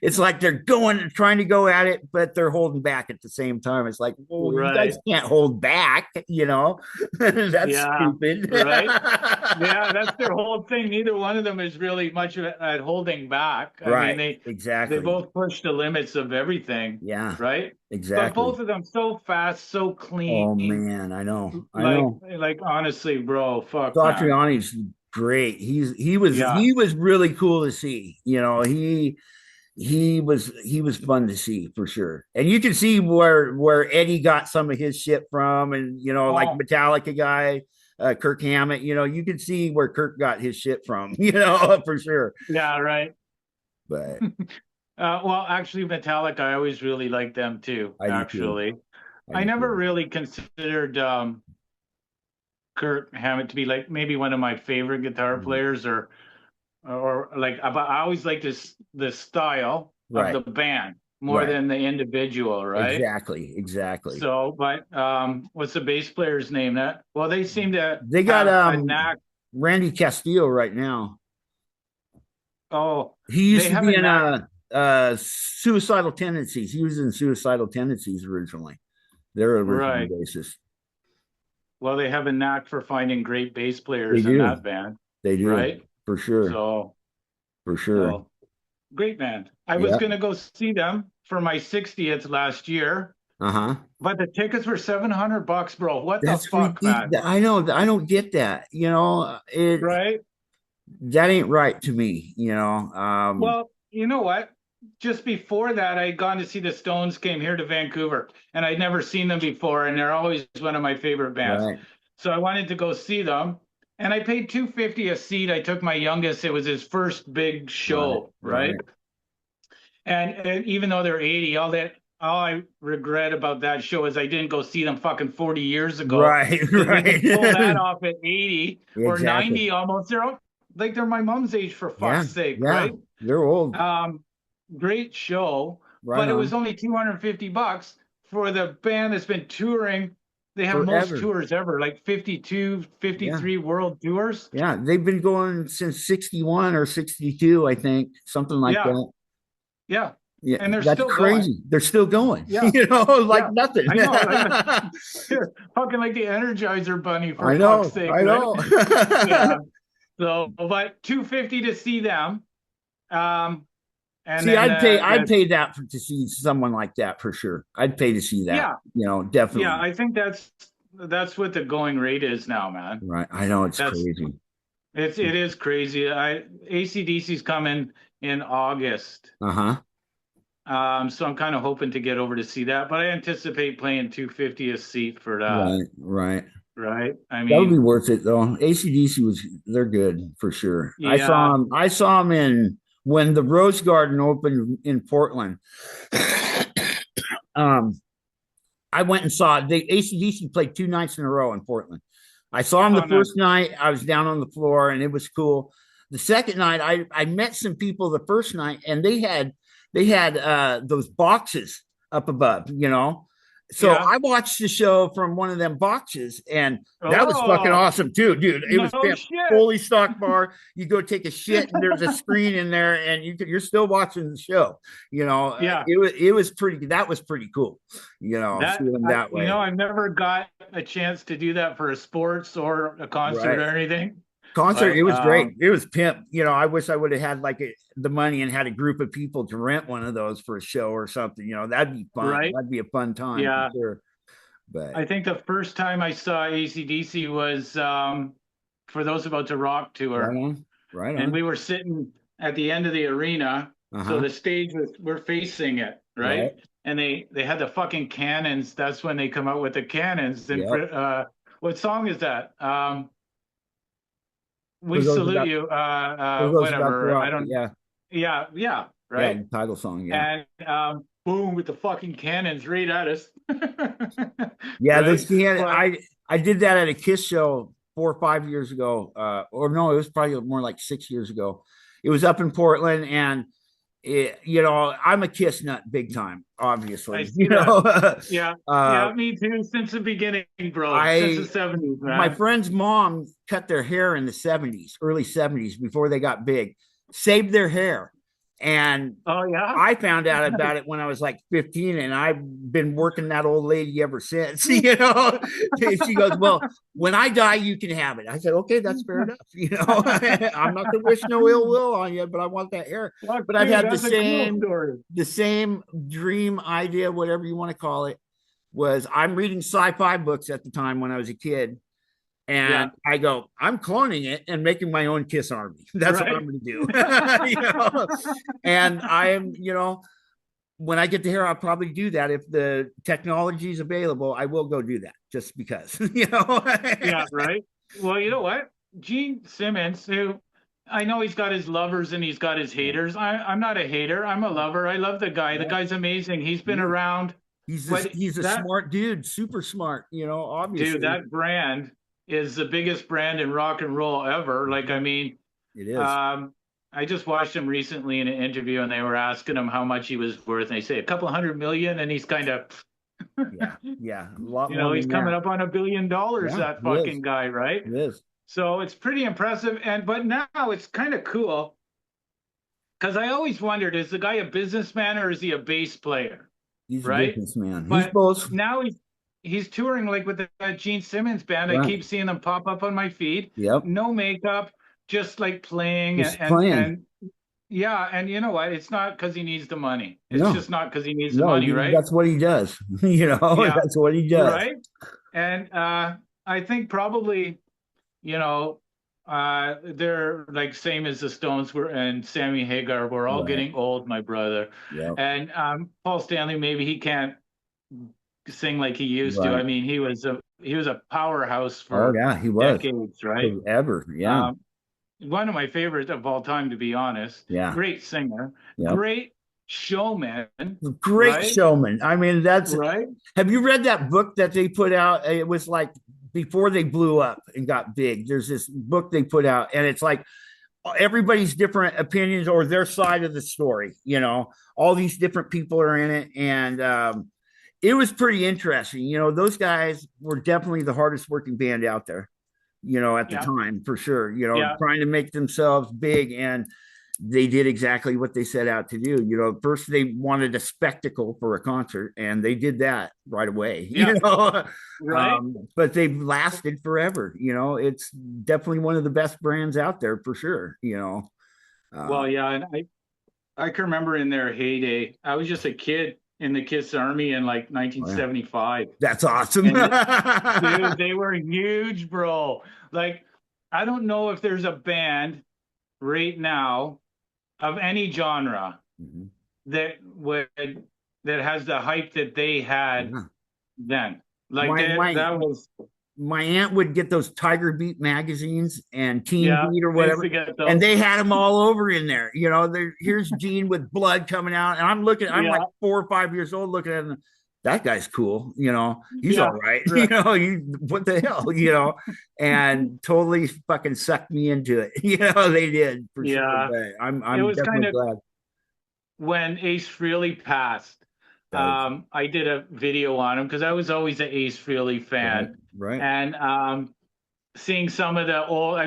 it's like they're trying to go at it, but they're holding back at the same time. It's like, well, you guys can't hold back, That's stupid. Right. Yeah, that's their whole thing. Neither one of them is really much at holding back. I mean, exactly. They both push the limits of everything. Yeah. Right. Exactly. But both of them so fast, so clean. Oh man, I know. Like honestly, bro, fuck. Satriani's great. He was really cool to see. He was fun to see for sure. And you can see where Eddie got some of his shit from, and like Metallica guy, Kirk Hammett. You can see where Kirk got his shit from. For sure. Yeah. Right. But. Well, actually, Metallica, I always really liked them too. I never really considered Kirk Hammett to be like maybe one of my favorite guitar players, or like I always like the style of Right. the band more Right. than the individual, right? Exactly. Exactly. So, but what's the bass player's name? That well, they seem to They got have a knack. Randy Castillo right now. Oh, He used they to have be a in knack. Suicidal Tendencies. He was in Suicidal Tendencies originally. Their original Right. bassist. Well, they have a knack for finding great bass They players in do. that band, They do. right? For sure. So, For sure. so great band. I was Yeah. gonna go see them for my 60th last year, Uh-huh. but the tickets were $700, bro. What the That's fuck, man? ridiculous. I know. I don't get that. Right? That ain't right to me. Well, you know what? Just before that, I'd gone to see the Stones came here to Vancouver, and I'd never seen them before, and they're always one of my favorite bands. Right. So I wanted to go see them, and I paid $250 a seat. I took my youngest; it was his first big Right. show, right? Right. And even though they're 80, all I regret about that show is I didn't go see them fucking 40 years ago. Right. Because when they pull that Right. off at 80 or Exactly. 90 almost, they're my mom's age for Yeah. fuck's sake, Yeah. right? They're old. Great show, Right but it was on. only $250 for the band that's been touring. They have most Forever. tours ever, like 52, Yeah. 53 world tours. Yeah. They've been going since 61 or 62, I think. Something like Yeah, that. yeah. Yeah. And they're That's still going. crazy. They're still going. Yeah, Like yeah. nothing. I know, like fucking like the Energizer Bunny for I fuck's know. sake, I right? know. Yeah. So, but 250 to see them. Um, and See, then I'd pay that to see someone like that for sure. I'd pay to see that. yeah, yeah. Definitely. I think that's what the going rate is now, man. Right. I know it's That's crazy. it is crazy. AC/DC's coming in August. Uh-huh. So I'm kind of hoping to get over to see that, but I anticipate playing 250 a seat for that, Right, right. right? I That would be mean, worth it though. ACDC they're good for sure. yeah. I saw them in when the Rose Garden opened in Portland. um, I went and saw the AC/DC played 2 nights in a row in Portland. I saw him the Oh no. first night. I was down on the floor and it was cool. The second night, I met some people the first night and they had those boxes up above. So Yeah. I watched the show from one of them boxes, and that was fucking Oh, awesome too, dude. It was no shit. fully stock bar. You go take a shit, and there's a screen in there, and you're still watching the show. Yeah. It was pretty. That was pretty cool. See them that way. I've never got a chance to do that for a sports or a concert Right. or anything. Concert, But it was great. It was pimp. I wish I would have had the money and had a group of people to rent one of those for a show or something. That'd be fun. right. That'd be a fun time Yeah. for sure. But I think the first time I saw AC/DC was for those about to rock tour. right on. Right on. And we were sitting at the end of the arena. Uh-huh. So the stage we're facing it, right? And they had the fucking cannons. That's when they come out with the cannons. And what song is that? We salute you. Whatever. I don't. Yeah. Yeah. Yeah. Right. The title song. Yeah. And boom with the fucking cannons right at us. Yeah. Right? Those I did that at a Kiss show 4 or 5 years ago. Or no, it was probably more like 6 years ago. It was up in Portland, and I'm a Kiss nut big time, obviously. I see that. Yeah. Yeah, me too. Since the beginning, bro. Since the 70s, man. My friend's mom cut their hair in the 70s, early 70s, before they got big, saved their hair. And oh yeah, I found out about it when I was like 15, and I've been working that old lady ever since. She goes, "Well, when I die, you can have it." I said, "Okay, that's fair enough." I'm not gonna wish no ill will on you, but I want that hair. Look, but I've had the same dream idea, whatever you want to call it. Was I'm reading sci-fi books at the time when I was a kid. And I go, I'm cloning it and making my own Kiss Army. That's what I'm going to do. And I am, when I get to here, I'll probably do that. If the technology is available, I will go do that just because, Yeah, right. Well, you know what? Gene Simmons, who I know he's got his lovers and he's got his haters. I'm not a hater. I'm a lover. I love the guy. The guy's amazing. He's been around. He's a smart dude, super smart, obviously. Dude, that brand is the biggest brand in rock and roll ever. Like, I mean, it is. I just watched him recently in an interview, and they were asking him how much he was worth, and they say a couple $100 million, and he's kind of, yeah, a lot you more know, he's than coming that. up on $1 billion. Yeah, That he is. fucking guy, right? It is. So it's pretty impressive. But now it's kind of cool because I always wondered, is the guy a businessman or is he a bass player? He's a Right? businessman. He's But both. now he's touring like with the Gene Simmons band. I Right. keep seeing them pop up on my feed. Yep. No makeup, just like playing Just and playing. yeah, and you know what? It's not because he needs the money. It's No. just not because he needs the money, right? That's what he does. You know, Yeah. that's what he does. Right. And I think probably, you know, they're like same as the Stones were and Sammy Hagar. We're all Right. getting old, my brother. Yep. And Paul Stanley, maybe he can't sing like he used to. Right. I mean, he was a powerhouse for Oh yeah, he was. decades, right? Forever. Yeah. One of my favorites of all time, to be honest. Yeah. Great singer. Yep. Great showman. Great right? showman. I mean, that's right. Have you read that book that they put out? It was like before they blew up and got big. There's this book they put out, and it's like everybody's different opinions or their side of the story. You know, all these different people are in it, and it was pretty interesting. You know, those guys were definitely the hardest working band out there, you know, at the time, for sure, you know, trying to make themselves big, and they did exactly what they set out to do. You know, first they wanted a spectacle for a concert, and they did that right away, you know, right. But they've lasted forever. You know, it's definitely one of the best brands out there for sure, you know. Well, yeah, and I can remember in their heyday, I was just a kid in the Kiss Army in like 1975. That's awesome. Dude, they were huge, bro. Like, I don't know if there's a band right now of any genre that has the hype that they had then. Like that was. My aunt would get those Tiger Beat magazines and Teen Beat or whatever, and they had them all over in there. You know, here's Gene with blood coming out, and I'm like 4 or 5 years old looking at him. That guy's cool, you know. He's all right. You know, what the hell, you know, and totally fucking sucked me into it. You know, they did for sure. But I'm definitely glad. When Ace Frehley passed, I did a video on him because I was always an Ace Frehley fan. Right. And seeing some of the old,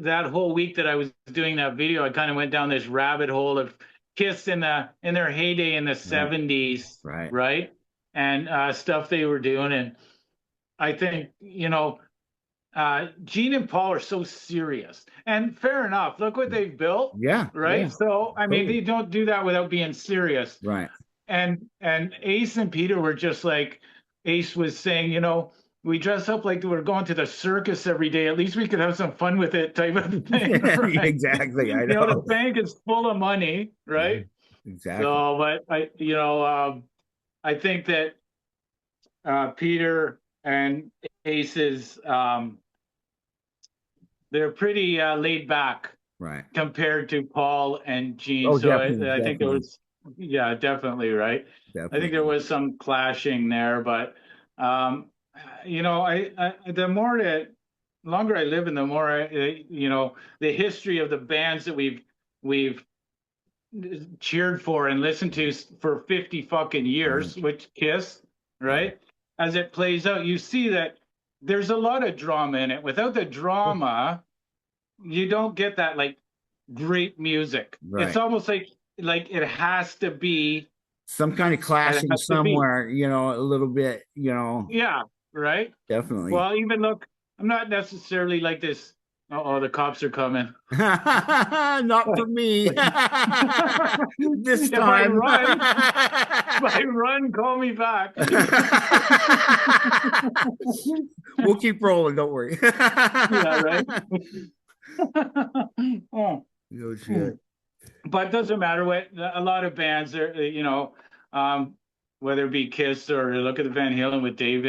that whole week that I was doing that video, I kind of went down this rabbit hole of Kiss in their heyday in the 70s, right? And stuff they were doing. And I think, you know, Gene and Paul are so serious. And fair enough. Look what they've built. Yeah. Right. Yeah. So, I mean, they don't do that without being serious. Right. And Ace and Peter were just like, Ace was saying, you know, we dress up like we're going to the circus every day. At least we could have some fun with it, type of thing. Right? Exactly. I know. You know, the bank is full of money, right? Exactly. So, but I think that Peter and Ace's, they're pretty laid back, right, compared to Paul and Gene. Oh, so definitely, I think there was, definitely, right. Definitely. I think there was some clashing there, but you know, the longer I live, and the more you know, the history of the bands that we've cheered for and listened to for 50 fucking years, which Kiss, right? As it plays out, you see that there's a lot of drama in it. Without the drama, you don't get that like great music. It's almost like it has to be some kind of clashing somewhere, you know, a little bit, you know. Yeah, right? Definitely. Well, even look, I'm not necessarily like this. Uh-oh, the cops are coming. Not for me. This time. If I run, call me back. We'll keep rolling, don't worry. Yeah, right? Oh. No shit. But it doesn't matter what a lot of bands are, you know, whether it be Kiss or look at the Van Halen with Dave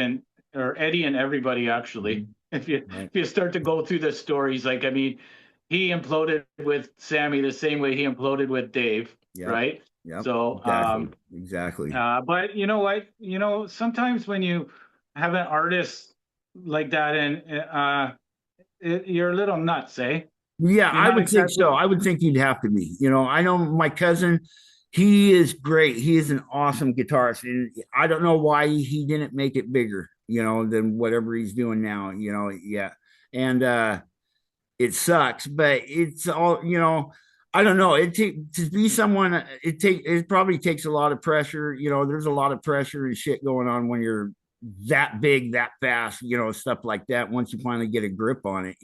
or Eddie and everybody, actually. If you start to go through the stories, like, I mean, he imploded with Sammy the same way he imploded with Dave, right? Yeah. So exactly. But you know what? You know, sometimes when you have an artist like that, and you're a little nuts, eh? Yeah, You're I not would think exactly. so. I would think you'd have to be. I know my cousin, he is great. He is an awesome guitarist. And I don't know why he didn't make it bigger, than whatever he's doing now, yeah. And it sucks, but it's all, I don't know. To be someone, it probably takes a lot of pressure. There's a lot of pressure and shit going on when you're that big, that fast, stuff like that. Once you finally get a grip on it,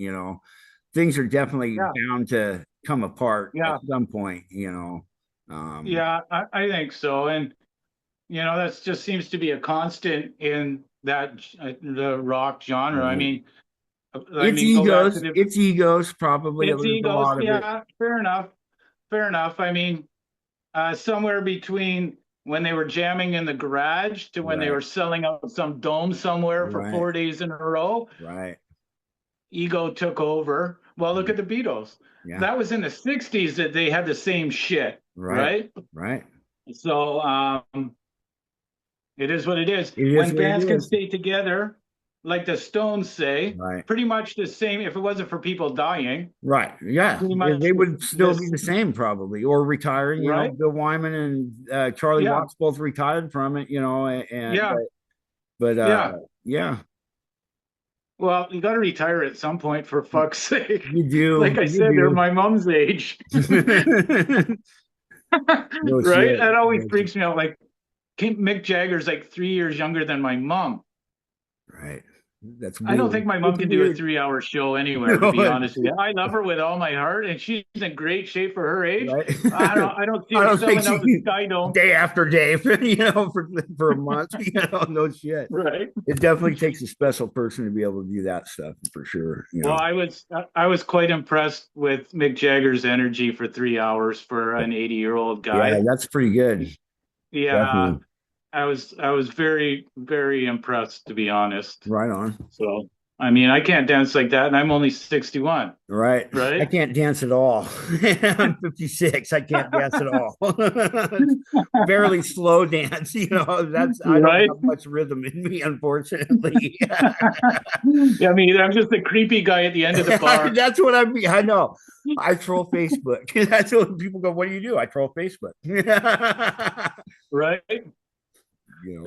things are definitely Yeah, bound to come apart at yeah, some point. yeah. I think so, and that just seems to be a constant in the rock genre. It's Go back to egos. It's egos, probably. it's There's a egos. lot of it. Yeah, fair enough. Fair enough. Somewhere between when they were jamming in the garage to when they Right, were selling out some dome somewhere for right, 4 days in a row, right. ego took over. Well, look at the Beatles. Yeah, That was in the 60s that they had the same shit, right, right? right. So it is what it is. It is When what it bands can is. stay together, like the Stones say, Right. pretty much the same. If it wasn't for people dying, Right. Yeah. pretty They much would still be this, the same probably or retiring. right? Bill Wyman and Charlie Yeah, Watts both retired from it, and yeah, but yeah. yeah, Well, you got to retire at some point, for fuck's sake. you do. Like I You said, they're do. my mom's age, No right? shit. That always No shit. freaks me out. Like Mick Jagger's like 3 years younger than my mom. Right. That's I don't weird. think my mom It's can do a weird. 3 hour show anywhere, to No, be honest with you. I love her with all my heart, and she's in great shape for her age. right. I don't see I her don't think selling out the she Sky Dome, day after day for a month. No shit. right? It definitely takes a special person to be able to do that stuff for sure. Well, I was quite impressed with Mick Jagger's energy for 3 hours for an 80-year-old Yeah, guy. that's pretty good. Yeah, Definitely. I was very, very impressed, to be honest. Right on. So, I can't dance like that, and I'm only 61, Right. I right? can't dance at all. I'm 56. I can't dance at all. Barely slow dance. I don't Right? have much rhythm in me, unfortunately. Yeah, I'm just the creepy guy at the end of the bar, That's what I mean. I know. I troll Facebook. That's what people go, what do you do? I troll Facebook. right? But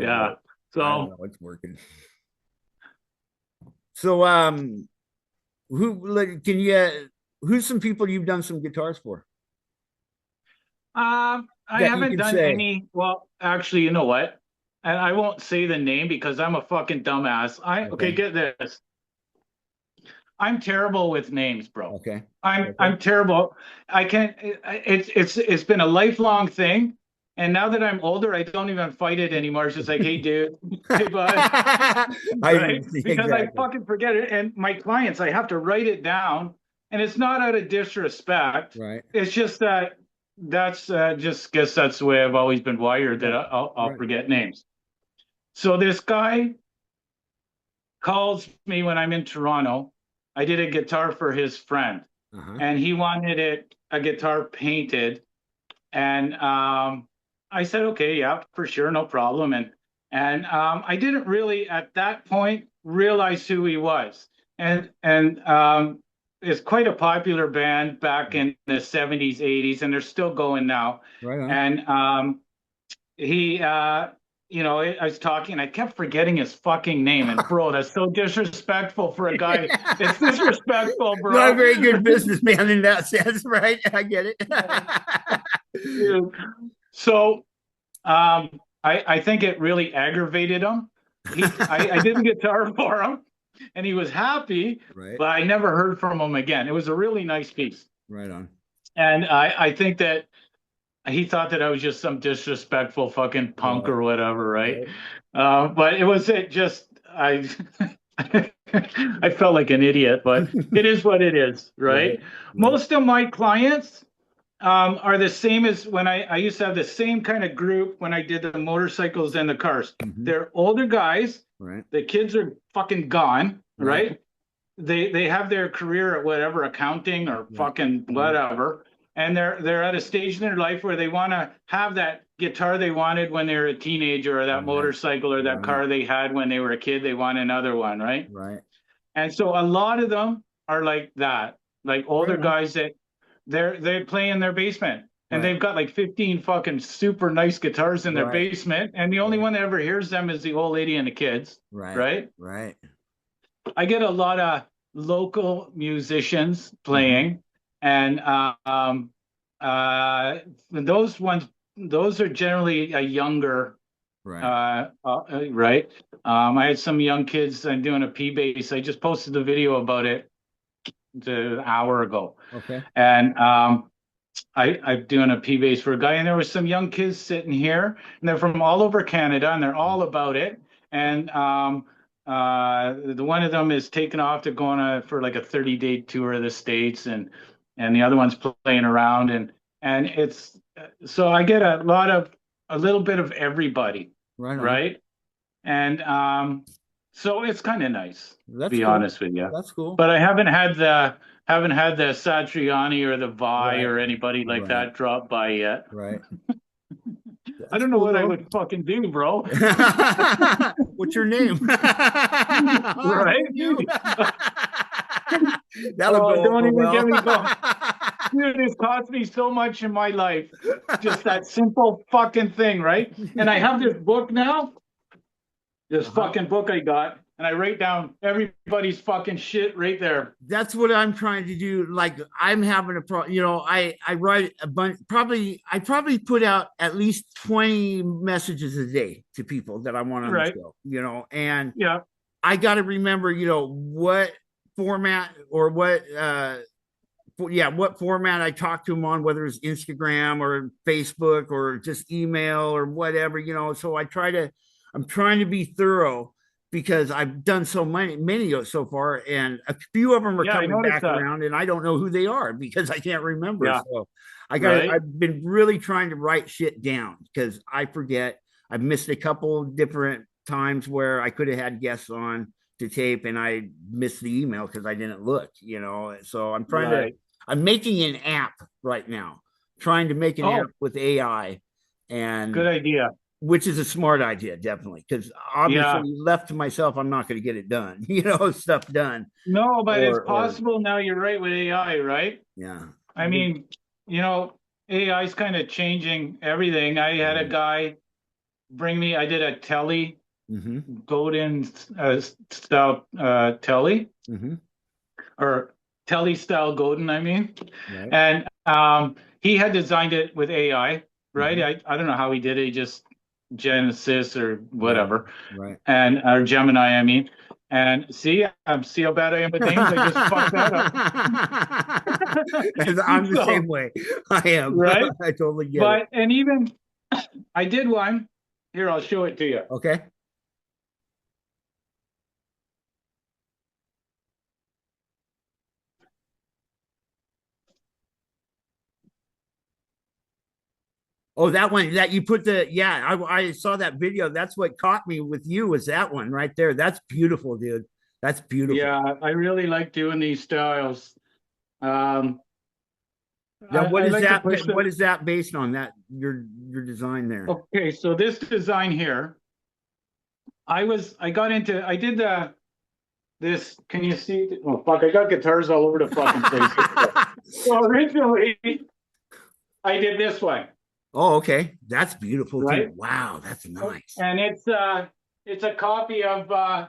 Yeah. I don't So, know. It's working. So, who's some people you've done some guitars for I that you haven't can done say? any. Well, actually, you know what? And I won't say the name because I'm a fucking dumbass. Okay, Okay. get this. I'm terrible with names, bro. Okay. I'm Okay. terrible. I can't. It's been a lifelong thing, and now that I'm older, I don't even fight it anymore. It's just like, hey, dude, hey, bud, right? Because I Exactly. fucking forget it. And my clients, I have to write it down, and it's not out of disrespect. Right. It's just that that's just guess that's the way I've always been wired, that Right. I'll Right. forget names. So this guy calls me when I'm in Toronto. I did a guitar for his friend, Uh-huh. and he wanted a guitar painted. And I said, okay, yeah, for sure, no problem. And I didn't really at that point realize who he was. And it's quite a popular band back in the 70s, 80s, and they're still going now. Right on. And he I was talking, I kept forgetting his fucking name. And bro, that's so disrespectful for a guy. It's disrespectful, Not a bro. very good businessman in that sense, right? I get it. So I think it really aggravated him. I did the guitar for him, and he was happy, Right. but I never heard from him again. It was a really nice piece. Right on. And I think that he thought that I was just some disrespectful fucking punk Right. or whatever, right? Right. But it just I I felt like an idiot, but it is what it is, Right. right? Right. Most of my clients are the same as when I used to have the same kind of group when I did the motorcycles and the cars. Mhm. They're older guys. Right. The kids are fucking gone, Right. right? They have their career at whatever, accounting or Right. fucking Right. whatever, and they're at a stage in their life where they want to have that guitar they wanted when they were a teenager, or that Right. motorcycle or that Right. car they had when they were a kid. They want another one, right? Right. And so a lot of them are like that, like older guys that they play in their basement. And they've got like 15 fucking super nice guitars in their basement. And the only one that ever hears them is the old lady and the kids. Right. I get a lot of local musicians playing. And those are generally a younger, right. I had some young kids. I'm doing a P bass. I just posted the video about it an hour ago. And I'm doing a P bass for a guy, and there was some young kids sitting here, and they're from all over Canada, and they're all about it. And the one of them is taking off to go on for like a 30-day tour of the States, and the other one's playing around, and it's so I get a little bit of everybody, right? And so it's kind of nice, to be honest with you. That's cool. But I haven't had the Satriani or the Vi or anybody like that drop by yet. I don't know what I would fucking do, bro. What's your name? Right? Don't even get me going. Dude, it's cost me so much in my life. Just that simple fucking thing, right? And I have this book now. This fucking book I got, and I write down everybody's fucking shit right there. That's what I'm trying to do. Like, I'm having a problem. You know, I write a bunch. I probably put out at least 20 messages a day to people that I want on the show. You know, and I got to remember, you know, what format or what format I talk to them on, whether it's Instagram or Facebook or just email or whatever. You know, so I'm trying to be thorough, because I've done so many so far, and a few of them are coming back around, and I don't know who they are because I can't remember. So I've been really trying to write shit down, because I forget. I've missed a couple different times where I could have had guests on to tape, and I missed the email because I didn't look, you know. So I'm trying I'm making an app right now, trying to make an app with AI, and good idea. Which is a smart idea, definitely, because obviously left to myself, I'm not going to get it done, you know, stuff done. No, but it's possible now. You're right with AI, right? Yeah. I mean, you know, AI is kind of changing everything. I had a guy bring me, I did a telly, golden style telly, or telly style golden, I mean. And he had designed it with AI, right? I don't know how he did it. He just Genesis or whatever, and or Gemini, I mean. And see how bad I am with names. I just fucked that up. I'm the same way. I am. Right? I totally get it. And even I did one. Here, I'll show it to you. Okay. Oh, that one that you put I saw that video. That's what caught me with you, was that one right there. That's beautiful, dude. That's beautiful. Yeah, I really like doing these styles. Now, what is that based on, that your design there? Okay, so this design here, I did this. Can you see? Oh fuck! I got guitars all over the fucking place. So originally, I did this one. Oh, okay. That's beautiful too. Wow, that's nice. And it's a copy of I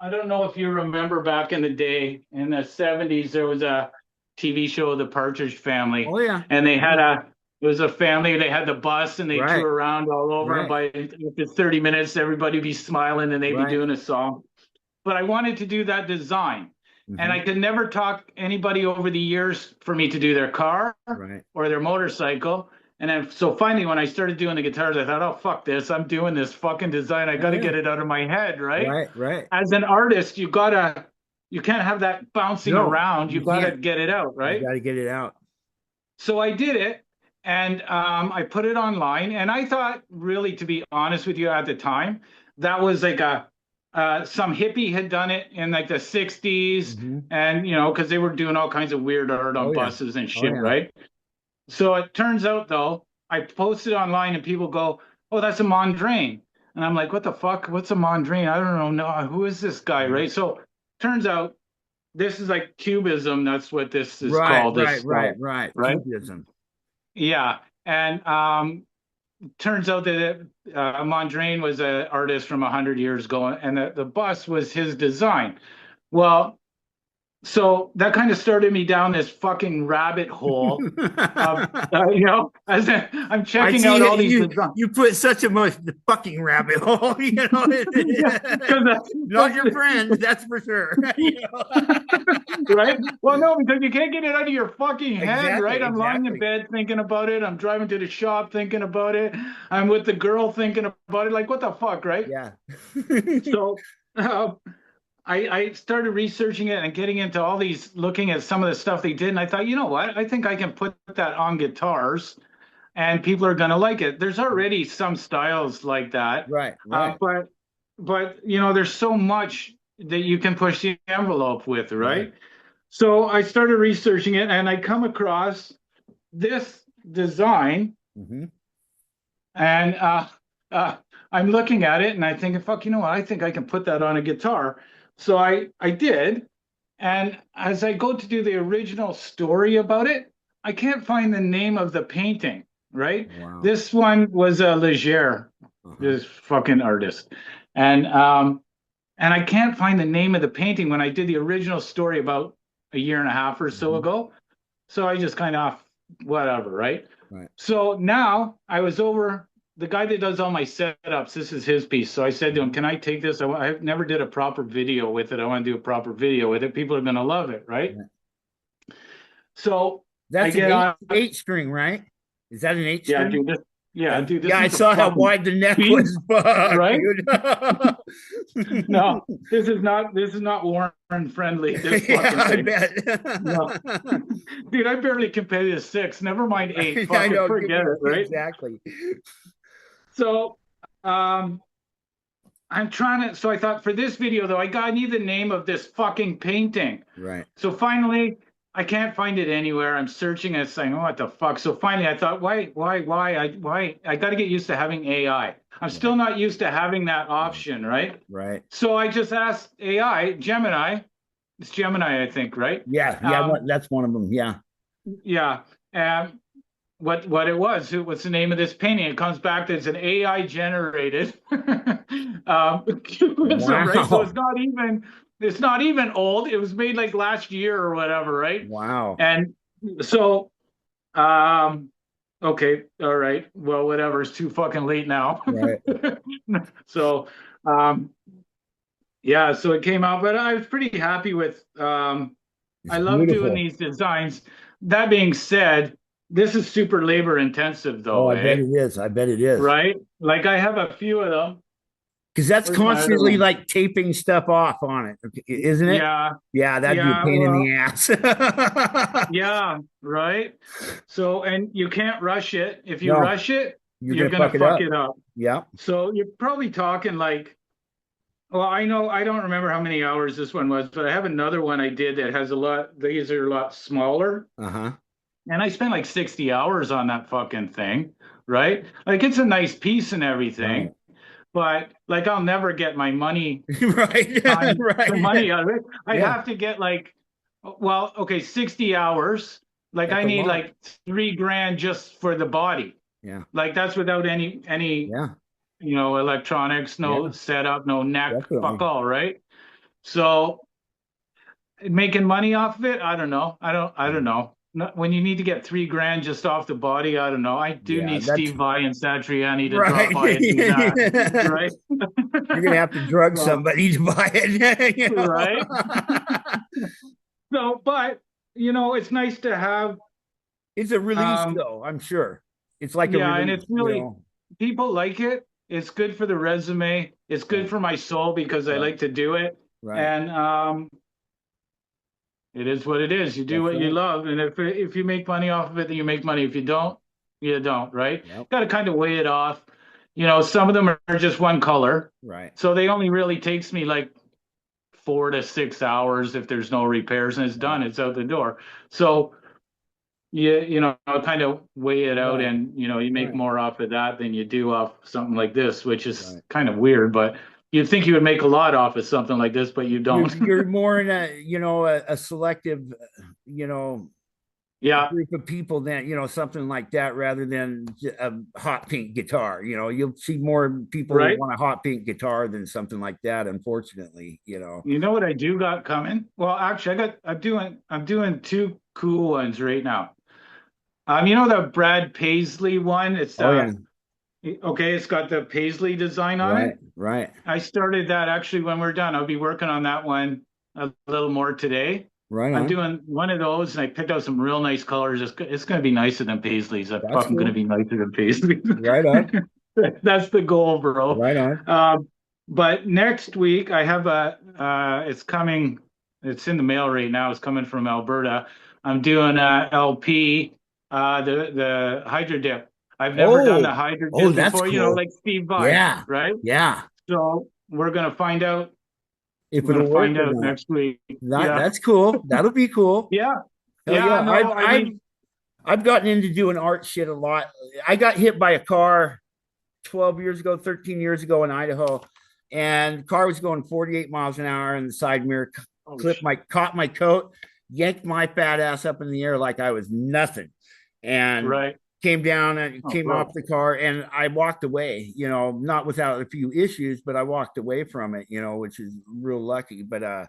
don't know if you remember back in the day in the 70s, there was a TV show, The Partridge Family. Oh yeah. And they had it was a family, they had the bus and they toured around all over. And by after 30 minutes, everybody would be smiling and they'd be doing a song. But I wanted to do that design. And I could never talk anybody over the years for me to do their car or their motorcycle. And then, so finally, when I started doing the guitars, I thought, oh, fuck this. I'm doing this fucking design. I got to get it out of my head, right? Right. As an artist, you can't have that bouncing around. You got to get it out, right? You got to get it out. So I did it, and I put it online. And I thought, really, to be honest with you, at the time, that was like some hippie had done it in like the 60s. And, you know, because they were doing all kinds of weird art on buses and shit, right? So it turns out, though, I posted online and people go, oh, that's a Mondrain. And I'm like, what the fuck? What's a Mondrain? I don't know. No, who is this guy, right? So turns out this is like cubism. That's what this is Right, called. This style, right. right? Cubism. Yeah. And turns out that Mondrian was an artist from 100 years ago, and the bus was his design. Well, so that kind of started me down this fucking rabbit hole of, as I'm I checking out see all these you. designs. You put such a much fucking rabbit hole. Yeah, Not your friends, that's for sure. Right? Well, no, because you can't get it out of your fucking head, right? I'm lying in Exactly. bed thinking about it. I'm driving to the shop thinking about it. I'm with the girl thinking about it. Like, what the fuck, right? Yeah. So I started researching it and getting into all these, looking at some of the stuff they did. And I thought, you know what? I think I can put that on guitars and people are going to like it. There's already some styles like that. Right. But there's so much that you can push the envelope with, right? So I started researching it and I come across this design and I'm looking at it and I think, fuck, you know what? I think I can put that on a guitar. So I did. And as I go to do the original story about it, I can't find the name of the painting, right? Wow. This one was a Leger, this fucking artist. And I can't find the name of the painting when I did the original story about a year and a half or so ago. So I just kind of whatever, right? So now I was over the guy that does all my setups. This is his piece. So I said to him, "Can I take this? I never did a proper video with it. I want to do a proper video with it. People are going to love it, right?" So that's an eight string, right? Is that an eight string? Yeah, dude. Yeah, I saw how wide the neck was, right? No, this is not Warren friendly. This I bet. No. Dude, I barely can pay this 6. Never mind 8. I know, forget it, right? Exactly. So, I'm trying to. So I thought for this video though, I need the name of this fucking painting. Right. So finally, I can't find it anywhere. I'm searching and saying, "Oh, what the fuck?" So finally, I thought, why? I got to get used to having AI. I'm still not used to having that option, right? Right. So I just asked AI, Gemini. It's Gemini, I think, right? Yeah, that's one of them. Yeah. Yeah. What it was? What's the name of this painting? It comes back that it's an AI generated cubism, right? So it's not even old. It was made like last year or whatever, right? Wow. And so, okay, all right, well, whatever. It's too fucking late now. Right. So, yeah, so it came out, but I was pretty happy with. I love doing these designs. That being said, this is super labor intensive, though. Oh, I bet it is. I bet it is. Right? Like I have a few of them. Because that's constantly like taping stuff off on it, isn't it? Yeah. Yeah, that'd be a pain in the ass. Yeah, right. So, and you can't rush it. If you rush it, you're gonna fuck it up. Yeah. So you're probably talking like, well, I don't remember how many hours this one was, but I have another one I did that has a lot. These are a lot smaller. And I spent like 60 hours on that fucking thing, right? Like it's a nice piece and everything. Right. But like I'll never get my money right. The money out of it. I have to get like 60 hours. Like that's I need like $3,000 just for the body. Yeah. Like that's without any electronics, no setup, no neck, fuck all, right? So making money off of it, I don't know. I don't know. When you need to get $3,000 just off the body, I don't know. I do need Steve Vai and Satriani to drop by and do that, right? You're gonna have to drug somebody to buy it, right? So, but it's nice to have. It's a release, though. I'm sure it's like a release, and it's really people like it. It's good for the resume. It's good for my soul because I like to do it, and it is what it is. You do what you love, and if you make money off of it, then you make money. If you don't, you don't, right? Got to kind of weigh it off. Some of them are just one color, right? So they only really takes me like 4 to 6 hours if there's no repairs, and it's done. It's out the door. So kind of weigh it out, and you make more off of that than you do off something like this, which is kind of weird, but you'd think you would make a lot off of something like this, but you don't. You're more in a selective, you know, Yeah. group of people than something like that rather than a hot pink guitar. You'll see more people who Right. want a hot pink guitar than something like that, unfortunately. You know what I do got coming? Well, actually, I'm doing two cool ones right now. You know the Brad Paisley one? It's Oh yeah. okay, it's got the Paisley design on Right, it. right, I started that actually when we're done. I'll be working on that one a little more today. right I'm on. doing one of those, and I picked out some real nice colors. It's going to be nicer than Paisley's. I'm That's fucking going to cool. be nicer than Paisley. Right on, That's the goal, bro. right on. But next week I have it's coming. It's in the mail right now. It's coming from Alberta. I'm doing a LP, the Hydro Dip. I've never done the Oh, Hydro oh, Dip that's before. cool. Like Steve Vai, Yeah, right? yeah. So we're gonna find out. If We're it'll gonna work find or out not. next week. Yeah, That's cool. That'll be cool. yeah, Hell yeah. yeah. No, I mean, I've gotten into doing art shit a lot. I got hit by a car 12 years ago, 13 years ago in Idaho, and the car was going 48 miles an hour, and the side mirror oh, caught my coat, yanked my fat ass up in the air like I was nothing, and right. came down and Oh, came off bro. the car, and I walked away, not without a few issues, but I walked away from it, which is real lucky. But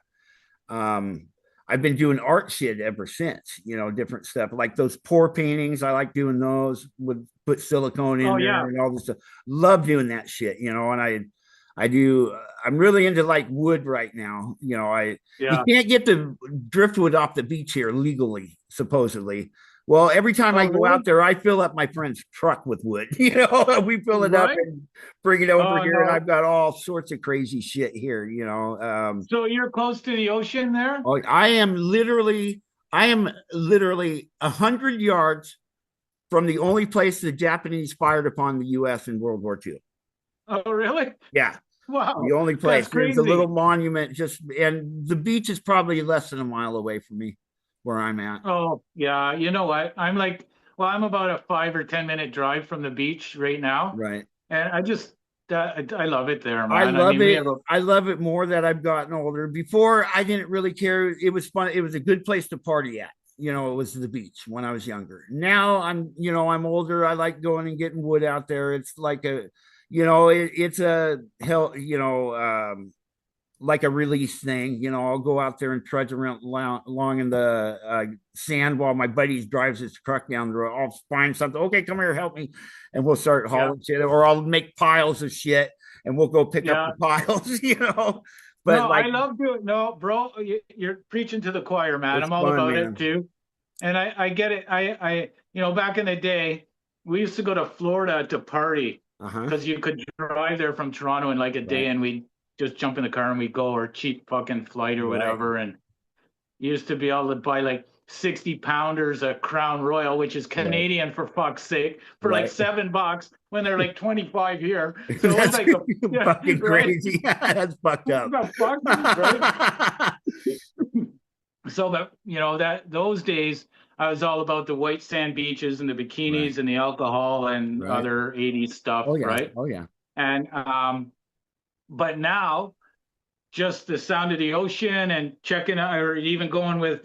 um, I've been doing art shit ever since, different stuff like those pour paintings. I like doing those with put silicone Oh, in there yeah, and all this stuff. Love doing that shit, and I do. I'm really into like wood right now. You yeah. can't get the driftwood off the beach here legally, supposedly. Well, every time Oh, I go really? out there, I fill up my friend's truck with wood. We fill it up Right? and bring it over Oh here, and no. I've got all sorts of crazy shit here. So you're close to the ocean there? Oh, I am literally 100 yards from the only place the Japanese fired upon the U.S. in World War II. Oh, really? Yeah, the Wow, only that's place. There's a little crazy. monument and the beach is probably less than a mile away from me, where I'm at. Oh, yeah. You know what? I'm about a 5 or 10 minute drive from the beach right now, Right. and I love it there, I man. I love mean, we it. have a I love it more that I've gotten older. Before, I didn't really care. It was fun. It was a good place to party at. It was the beach when I was younger. Now I'm older. I like going and getting wood out there. It's like it's a hell, like a release thing. I'll go out there and trudge around along in the sand while my buddies drives his truck down the road. I'll find something. Okay, come here, help me, and we'll start yeah, hauling shit. Or I'll make piles of shit, and we'll go pick up yeah. the piles. But No, I like, love doing. No, bro, you're preaching to the choir, man. it's I'm all fun, about it man. too, and I get it. Back in the day, we used to go to Florida to party Uh-huh. because you could drive there from Toronto in like a day, Right. and we just jump in the car and we go, or cheap fucking flight or Right. whatever. And you used to be able to buy like 60 pounders of Crown Royal, which is Right. Canadian for fuck's sake, for like Right. $7 when they're like 25 here. So it was That's like yeah, fucking right? crazy. That's fucked up. The fuck, right? So that those days I was all about the white sand beaches and the Right. bikinis and the alcohol and Right. other 80s stuff, Oh yeah. right? Oh yeah. And but now just the sound of the ocean and checking out, or even going with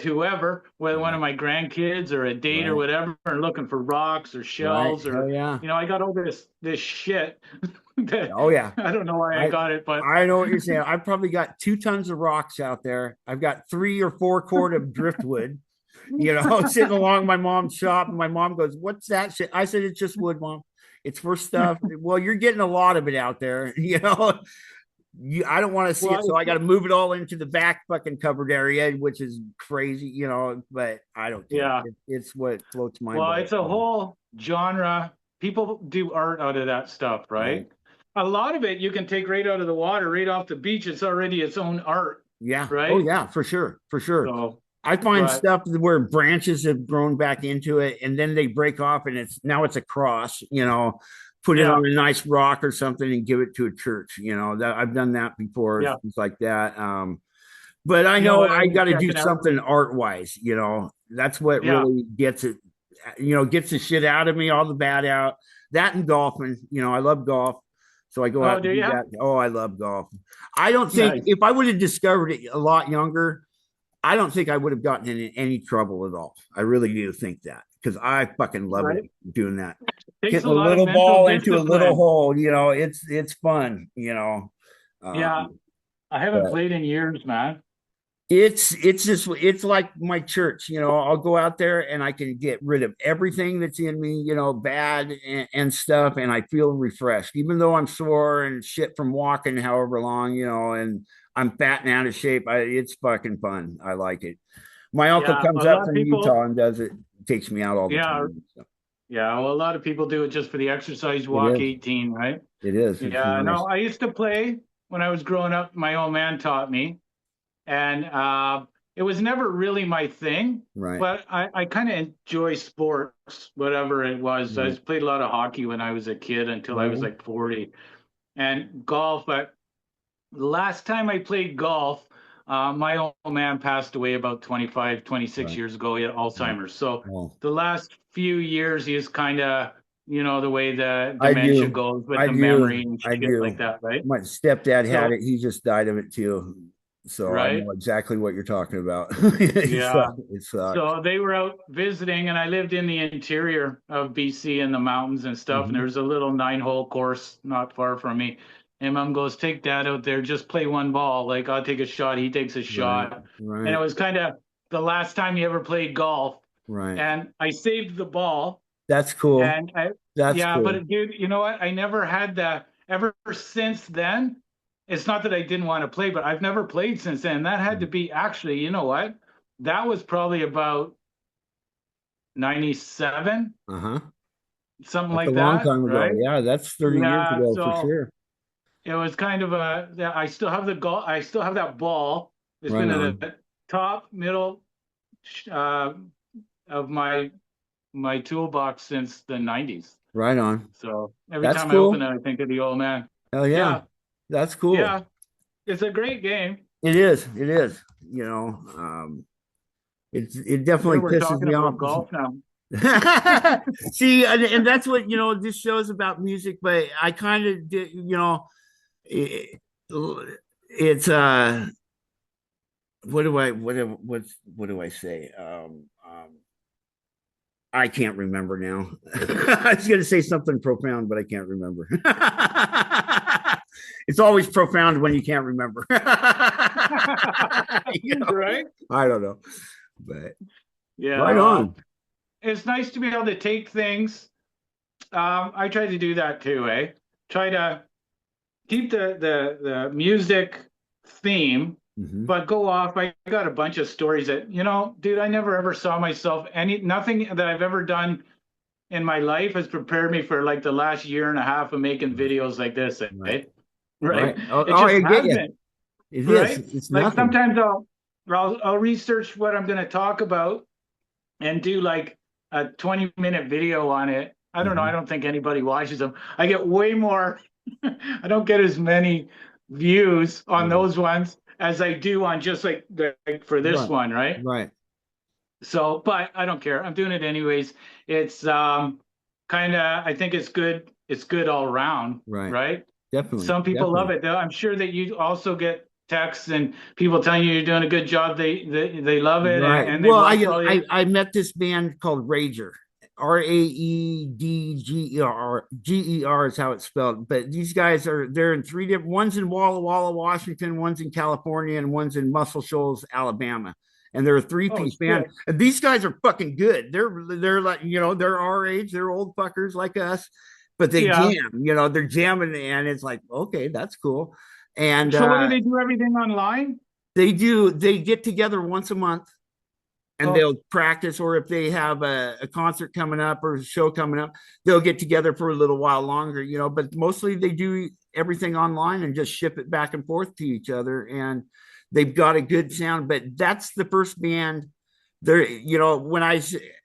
whoever, whether one Right. of my grandkids or a date or Right. whatever, and looking for rocks or Right. shells, Hell or yeah. I got all this shit that Oh yeah. I don't know why I I got it, but I know what you're saying. I've probably got 2 tons of rocks out there. I've got 3 or 4 cord of driftwood, sitting along my mom's shop. And my mom goes, "What's that shit?" I said, "It's just wood, mom. It's for stuff." Well, you're getting a lot of it out there, I don't want to see it, so well, I got to move it all into the back fucking covered area, which is crazy, but I don't care. yeah. It's what floats my Well, boat. it's a whole genre. People do art out of that stuff, Right. right? A lot of it you can take right out of the water, right off the beach. It's already its own art, Yeah. Oh right? yeah, for sure. For sure. So, I find but stuff where branches have grown back into it and then they break off and it's a cross, put it yeah, on a nice rock or something and give it to a church, that I've done that before, yeah. things like that. But I You know know what I I was got to do checking out? something art wise, that's what Yeah. really gets it, gets the shit out of me, all the bad out. That and golfing, I love golf. So I go Oh, out and do do you? that. Oh, I love golf. I don't think Nice. if I would have discovered it a lot younger, I don't think I would have gotten in any trouble at all. I really do think that because I fucking love it Right. doing that. Takes Hitting a a lot of little mental ball into a little discipline. hole, it's fun, Yeah, Um, I haven't but played in years, man. it's like my church, I'll go out there and I can get rid of everything that's in me, bad and stuff, and I feel refreshed, even though I'm sore and shit from walking however long, and I'm fat and out of shape. It's fucking fun. I like it. My uncle Yeah, comes a up lot of from people. Utah and does it, takes me out all the Yeah, time. So yeah. Well, a lot of people do it just for the exercise it walk is. 18, right? It is. It's Yeah, no, nice. I used to play when I was growing up. My old man taught me, and it was never really my thing. Right. But I kind of enjoy sports, whatever it was. I Right. played a lot of hockey when I was a kid until I Right was on. like 40, and golf. But the last time I played golf, my old man passed away about 25, 26 Right. years ago. He had Right. Alzheimer's. So Oh, the last few years, he's kind of, the way the I dementia do. goes with I the memory do. and I shit like do. that, right? My stepdad had So, it. He just died of it too. So I right? know exactly what you're talking about. Yeah. It sucks. So they were out visiting, and I lived in the interior of BC in the mountains and stuff. And there Mhm. was a little 9-hole course not far from me. And mom goes, "Take dad out there, just play one ball. Like, I'll take a shot, he takes a Right. shot." And it Right. was kind of the last time he ever played golf. Right. And I saved the ball. That's cool. And I, That's yeah, cool. but dude, you know what? I never had that ever since then. It's not that I didn't want to play, but I've never played since then. That had to be actually, you know what? That was probably about 97, Uh-huh. something That's a like long that, time ago. right? Yeah, that's 30 years Yeah, ago for so sure. it was kind of a, yeah, I still have the goal, I still have that ball. It's Right been at on. the top middle uh, of my toolbox since the 90s. Right on. So every That's time I open cool. it, I think of the old man. Hell yeah. Yeah, That's cool. yeah, it's a great game. It is. It is. It definitely Here we're pisses talking me off. about golf now. See, and that's what this show's about music, but I kind of did, it, it's what do I say? I can't remember now. I was going to say something profound, but I can't remember. It's always profound when you can't remember. Right? I don't know, but Yeah, right well, on. it's nice to be able to take things. I try to do that too, eh? Try to keep the music theme, Mhm. but go off. I got a bunch of stories that, dude, I never ever saw myself nothing that I've ever done in my life has prepared me for like the last year and a half of making videos like this, Right, eh? Right? right. Oh, It oh, just I get you. hasn't, It is. right? It's Like nothing. sometimes I'll research what I'm going to talk about and do like a 20-minute video on it. I don't know. I Mhm. don't think anybody watches them. I get way more, I don't get as many views on Right, those ones as I do on just like for this right, one, right? right. So, but I don't care. I'm doing it anyways. It's kind of, I think it's good. It's good all around, Right. right? Definitely, Some people love definitely. it. I'm sure that you also get texts and people telling you you're doing a good job. They love it, Right. and they Well, watch all your. I met this band called Rager. Raedger is how it's spelled. But these guys they're in three different one's in Walla Walla, Washington, one's in California, and one's in Muscle Shoals, Alabama. And they're a Oh three-piece band. shit! And these guys are fucking good. They're like, they're our age, they're old fuckers like us, but they Yeah. jam, they're jamming, and it's like, okay, that's cool. And So what do they do? Everything online? they get together once a month and Oh, they'll practice, or if they have a concert coming up or a show coming up, they'll get together for a little while longer, but mostly they do everything online and just ship it back and forth to each other, and they've got a good sound. But that's the first band there, when I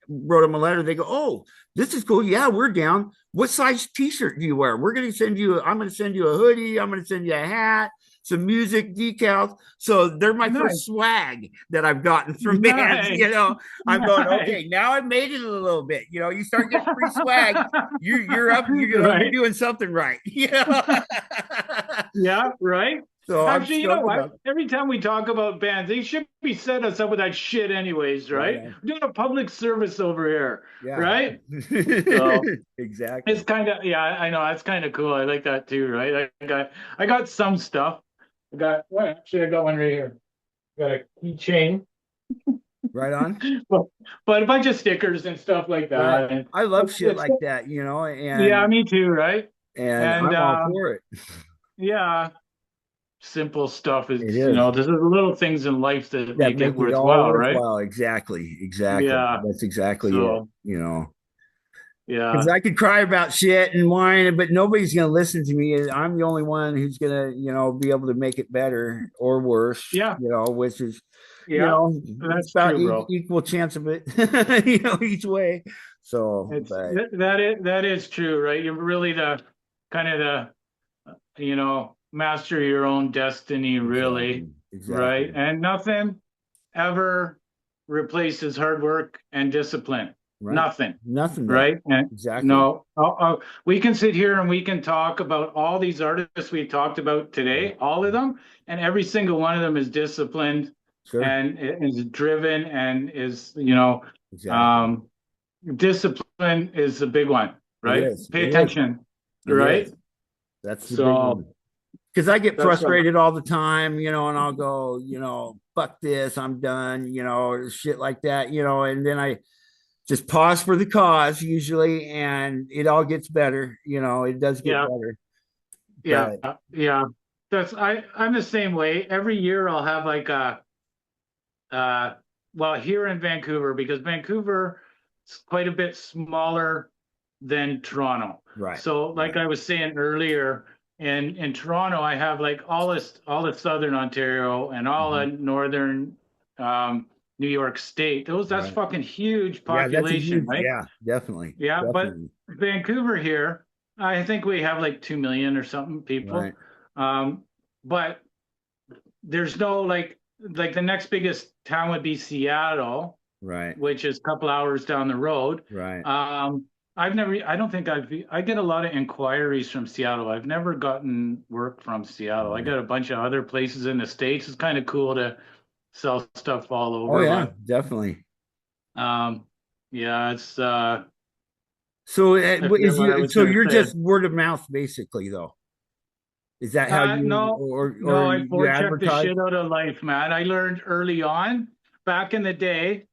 wrote them a letter, they go, "Oh, this is cool. Yeah, we're down. What size t-shirt do you wear? I'm going to send you a hoodie. I'm going to send you a hat. some music decals. So they're my first swag that I've gotten from bands. You know, I'm going, okay, now I've made it a little bit. You know, you start getting free swag, you're up, you're doing something right. You know? Yeah, right. So actually, you know what? Every time we talk about bands, they should be setting us up with that shit, anyways, right? Yeah. We're doing a public service over here, yeah. right? So exactly. it's kind of I know that's kind of cool. I like that too, right? I got some stuff. I got actually I got one right here. Got a keychain. Right on. but a bunch of stickers and stuff like that. Right. And I love shit like that, you know. And yeah, me too, right? And I'm all for it. Yeah. Simple stuff is, you know, there's little things in life that make it worthwhile, right? Exactly. Yeah. That's exactly it, you know. Yeah. Because I could cry about shit and whine, but nobody's going to listen to me. I'm the only one who's going to, you know, be able to make it better or worse. Yeah. You know, which is, you know, that's about true, bro. Equal chance of it, you know, each way. So that is true, right? You're really the kind of the, you know, master your own destiny, really, exactly. Right? And nothing ever replaces hard work and discipline. Right. Nothing, right? And exactly. No, we can sit here and we can talk about all these artists we talked about today, all of them, and every single one of them is disciplined and is driven and is, you know, discipline is a big one, right? Pay attention, right? That's the big one. Because I get frustrated all the time, you know, and I'll go, you know, fuck this, I'm done, you know, shit like that, you know, and then I just pause for the cause usually, and it all gets better, you know, it does get better. Yeah, yeah. I'm the same way. Every year I'll have like well, here in Vancouver, because Vancouver is quite a bit smaller than Toronto. Right. So like I was saying earlier, in Toronto, I have like all the southern Ontario and all of northern New York State. That's fucking huge population, right? Yeah, definitely. Yeah, definitely. But Vancouver here, I think we have like 2 million or something people. Right. But there's no like the next biggest town would be Seattle, right? Which is a couple hours down the road, right? I get a lot of inquiries from Seattle. I've never gotten work from Seattle. I got a bunch of other places in the States. It's kind of cool to sell stuff all over. Oh yeah, definitely. Yeah, it's so you're just word of mouth basically though. Is that how you no, I forecheck the shit out of life, man. I learned early on back in the day.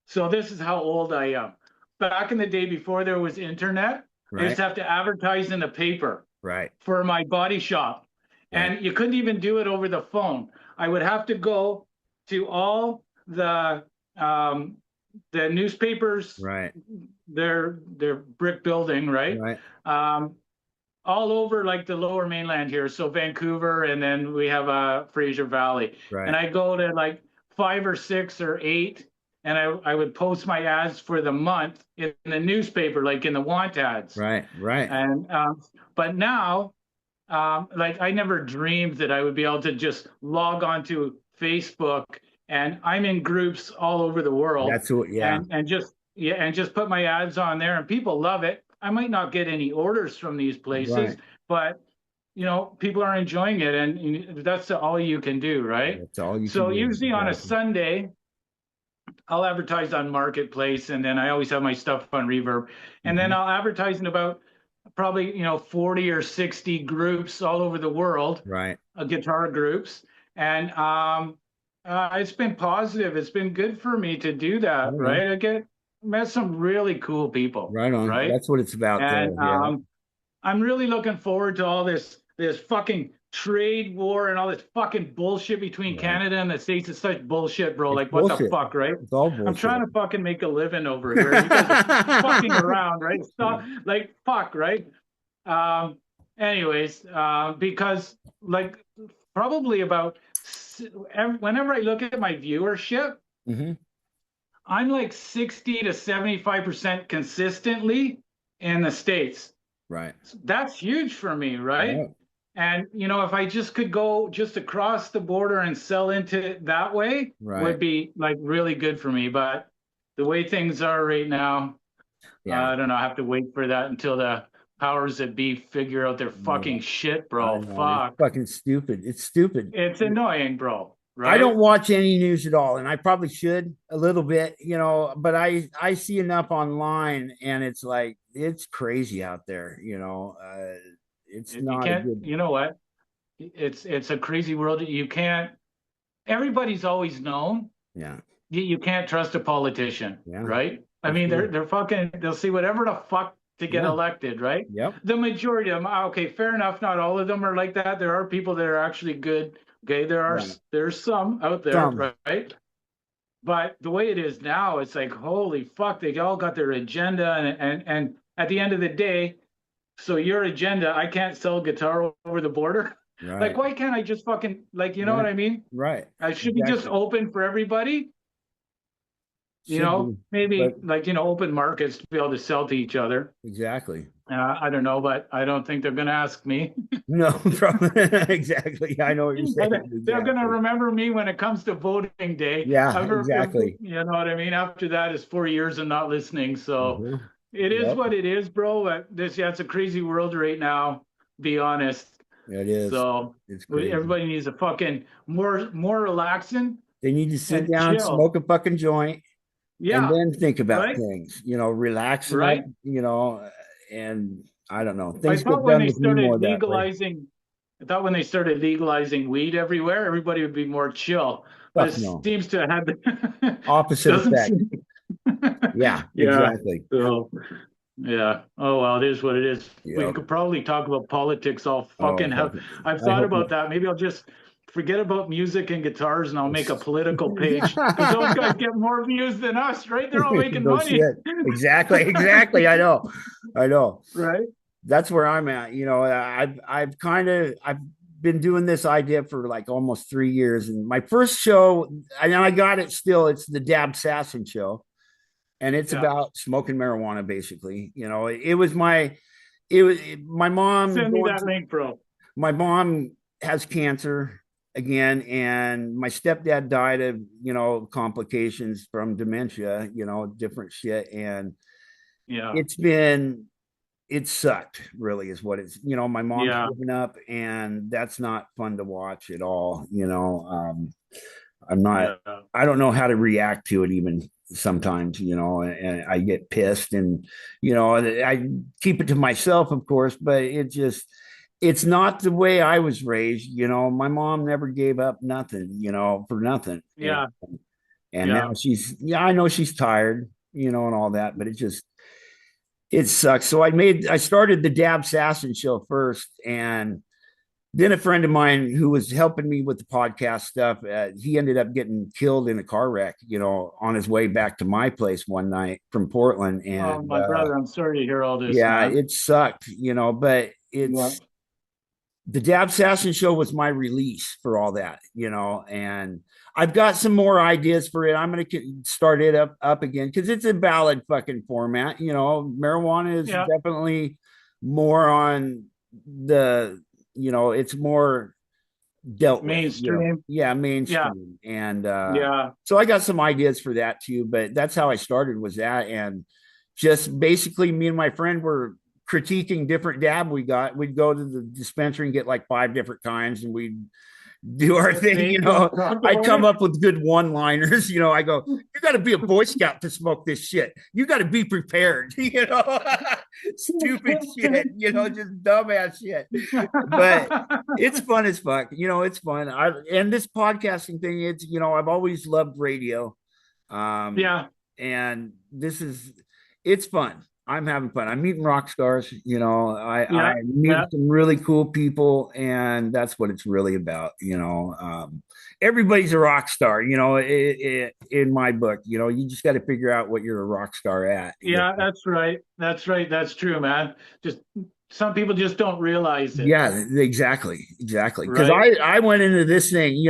So this is how old I am. Back in the day before there was internet, I used to have to advertise in the paper for my body shop. And you couldn't even do it over the phone. I would have to go to all the newspapers, their brick building, all over like the lower mainland here. So Vancouver, and then we have Fraser Valley. And I go to like 5 or 6 or 8, and I would post my ads for the month in the newspaper, like in the want ads. Right. And but now, like I never dreamed that I would be able to just log onto Facebook, and I'm in groups all over the world. That's what, and just put my ads on there, and people love it. I might not get any orders from these places, but you know, people are enjoying it, and that's all you can do, right? That's all you can so do. Usually on a Sunday, I'll advertise on Marketplace, and then I always have my stuff on Reverb, and then I'll advertise in about probably 40 or 60 groups all over the world, guitar groups, and it's been positive. It's been good for me to do that, right? Met some really cool people. Right on. Right. That's what it's about. And I'm really looking forward to all this fucking trade war and all this fucking bullshit between Canada and the States. It's such bullshit, bro. Like, what the fuck, right? It's all bullshit. I'm trying to fucking make a living over here. You guys are fucking around, right? Stop, like, fuck, right? Anyways, because like probably about whenever I look at my viewership, I'm like 60 to 75% consistently in the States. Right. That's huge for me, right? And if I just could go just across the border and sell into it that way, would be like really good for me. But the way things are right now, I don't know. I have to wait for that until the powers that be figure out their fucking shit, bro. Fuck. It's fucking stupid. It's stupid. It's annoying, bro. Right? I don't watch any news at all, and I probably should a little bit, but I see enough online, and it's like it's crazy out there, it's not you can't, good. You know what? It's a crazy world. You can't. Everybody's always known. Yeah. You can't trust a politician, right? I mean, they're fucking. They'll see whatever the fuck to get elected, right? Yep. The majority of them. Okay, fair enough. Not all of them are like that. There are people that are actually good. Okay, there's some out there, right? But the way it is now, it's like holy fuck. They all got their agenda, and at the end of the day, so your agenda, I can't sell guitar over the border. Right. Like, why can't I just fucking you know what I mean? Right. I should be just open for everybody. Maybe open markets to be able to sell to each other. Exactly. I don't know, but I don't think they're going to ask me. No, exactly. I know what you're saying. Exactly. They're going to remember me when it comes to voting day. Yeah, exactly. You know what I mean? After that is 4 years of not listening. So it is what it is, bro. But it's a crazy world right now. Be honest. It is. So it's crazy. Everybody needs a fucking more relaxing. They need to sit down, smoke a fucking joint. Yeah. And then think about things, relax, right? And I don't know. I thought when they started legalizing weed everywhere, everybody would be more chill. But it seems to have the opposite effect. Yeah, exactly. So, yeah. Oh well, it is what it is. Yep. We could probably talk about politics all fucking I've thought about that. Maybe I'll just forget about music and guitars and I'll make a political page. Because those guys get more views than us, right? They're all making money. Exactly. I know. Right. That's where I'm at. I've been doing this idea for like almost 3 years. And my first show, and I got it still, it's the Dab Sasson show. And it's about smoking marijuana, basically. It was my mom. Send me that link, bro. My mom has cancer again, and my stepdad died of complications from dementia, different shit, and it sucked, really, is what it's. My mom's giving up, and that's not fun to watch at all. I'm not. I don't know how to react to it even sometimes, and I get pissed, and I keep it to myself, of course, but it's not the way I was raised. My mom never gave up nothing, for nothing. Yeah. And now I know she's tired, and all that, but it sucks. So I started the Dab Sasson show first. And then a friend of mine who was helping me with the podcast stuff, he ended up getting killed in a car wreck, on his way back to my place one night from Portland. And my brother, I'm sorry to hear all this. Yeah, man. It sucked, but it's the Dab Sasson show was my release for all that, and I've got some more ideas for it. I'm going to start it up again because it's a ballad fucking format. Marijuana is definitely more on the, it's more dealt mainstream. With, mainstream. Yeah. And so I got some ideas for that too, but that's how I started, was that. And just basically me and my friend were critiquing different dab we got. We'd go to the dispensary and get like 5 different kinds, and we'd do our thing. I'd come up with good one-liners. I go, you got to be a Boy Scout to smoke this shit. You got to be prepared. Stupid shit. Just dumbass shit. But it's fun as fuck. It's fun. And this podcasting thing, it's I've always loved radio. And it's fun. I'm having fun. I'm meeting rock stars. I meet some really cool people, and that's what it's really about. Everybody's a rock star. In my book, you just got to figure out what you're a rock star at. Yeah, that's right. That's right. That's true, man. Just some people just don't realize it. Yeah, exactly. Because I went into this thing, me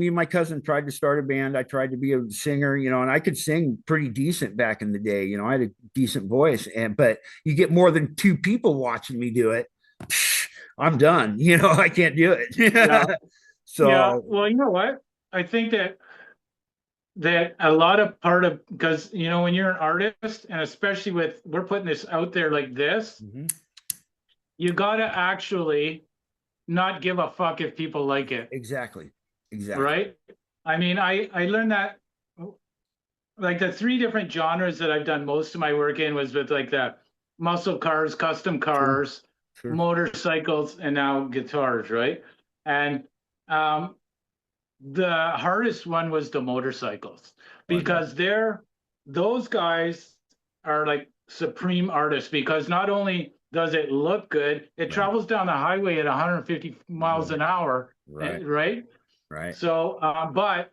and my cousin tried to start a band. I tried to be a singer, and I could sing pretty decent back in the day. I had a decent voice, but you get more than 2 people watching me do it. I'm done. You know, I can't do it. Yeah. Yeah. So Well, you know what? I think that a lot of part of, because when you're an artist, and especially with, we're putting this out there like this, you got to actually not give a fuck if people like it. exactly. Right? I mean, I learned that, like, the three different genres that I've done most of my work in was with, like, the muscle cars, custom cars, Sure. motorcycles, and now guitars, right? And the hardest one was the motorcycles, because those guys are like supreme artists, because not only does it look good, it travels down the highway at 150 miles an hour, right? So, but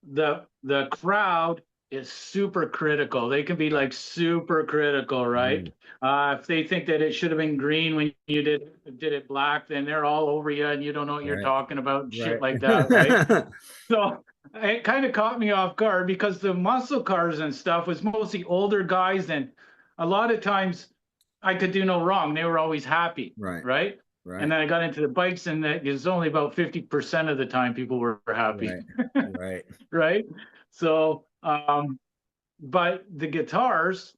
the crowd is super critical. They can be like super critical, right? If they think that it should have been green when you did it black, then they're all over you and you don't know what you're talking about, shit like that, right? So it kind of caught me off guard, because the muscle cars and stuff was mostly older guys, and a lot of times I could do no wrong. They were always happy, right? And then I got into the bikes, and it was only about 50% of the time people were happy. Right. So, but the guitars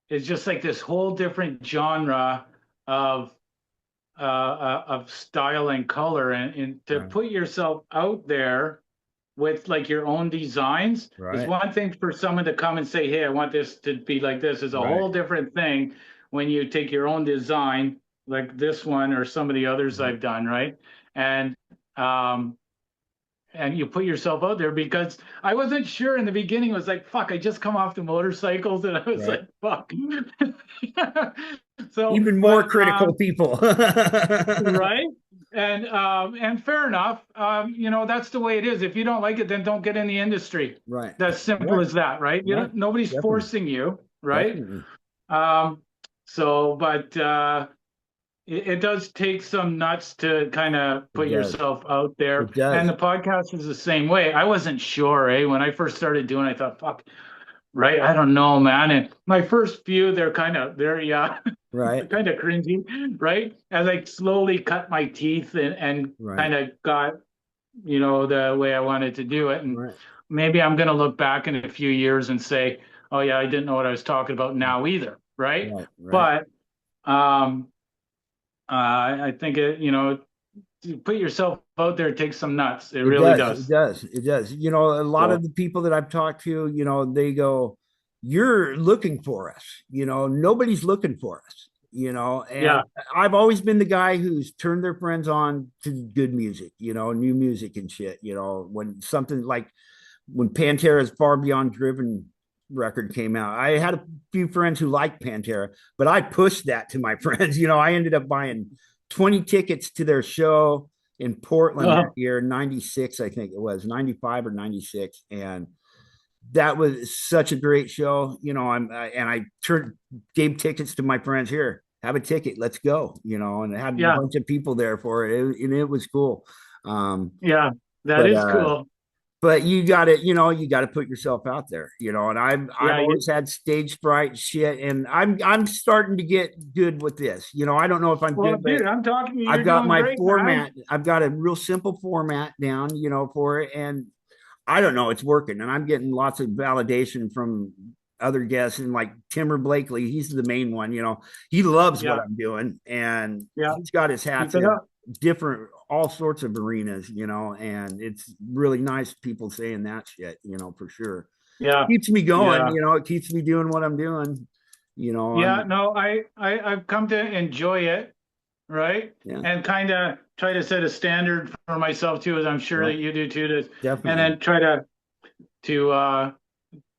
is just like this whole different genre of style and color, and to put yourself out there with like your own designs is one thing. For someone to come and say, hey, I want this to be like this, is a whole different thing when you take your own design, like this one or some of the others I've done, right? And you put yourself out there, because I wasn't sure in the beginning. It was like, fuck, I just come off the motorcycles, and I was like, fuck. So even more critical people. Right. And fair enough. That's the way it is. If you don't like it, then don't get in the industry. Right. That's simple as that, right? Nobody's forcing you, right? But it does take some nuts to kind of put yourself out there. And the podcast is the same way. I wasn't sure, when I first started doing it, I thought, fuck, right? I don't know, man. And my first few, they're kind of kind of cringy, right? As I slowly cut my teeth and kind of got, the way I wanted to do it. And maybe I'm going to look back in a few years and say, oh yeah, I didn't know what I was talking about now either, right? But I think to put yourself out there takes some nuts. It really does. It does. A lot of the people that I've talked to, they go, you're looking for us. Nobody's looking for us, and I've always been the guy who's turned their friends on to good music, new music and shit. When something like when Pantera's Far Beyond Driven record came out, I had a few friends who liked Pantera, but I pushed that to my friends. I ended up buying 20 tickets to their show in Portland that year, 96, I think it was 95 or 96. And that was such a great show. I gave tickets to my friends. Here, have a ticket, let's go, and I had a bunch of people there for it. And it was cool. That is cool. But you gotta put yourself out there, and I've always had stage fright shit, and I'm starting to get good with this. I don't know if I'm good, dude, I'm talking to you. I've got my format. Man. I've got a real simple format down, for it, and I don't know, it's working, and I'm getting lots of validation from other guests, and like Timber Blakely, he's the main one. He loves what I'm doing, and he's got his hats in different, all sorts of arenas, and it's really nice people saying that shit, for sure. It keeps me going, it keeps me doing what I'm doing, I've come to enjoy it, right? And kind of try to set a standard for myself too, as I'm sure that you do too, and then try to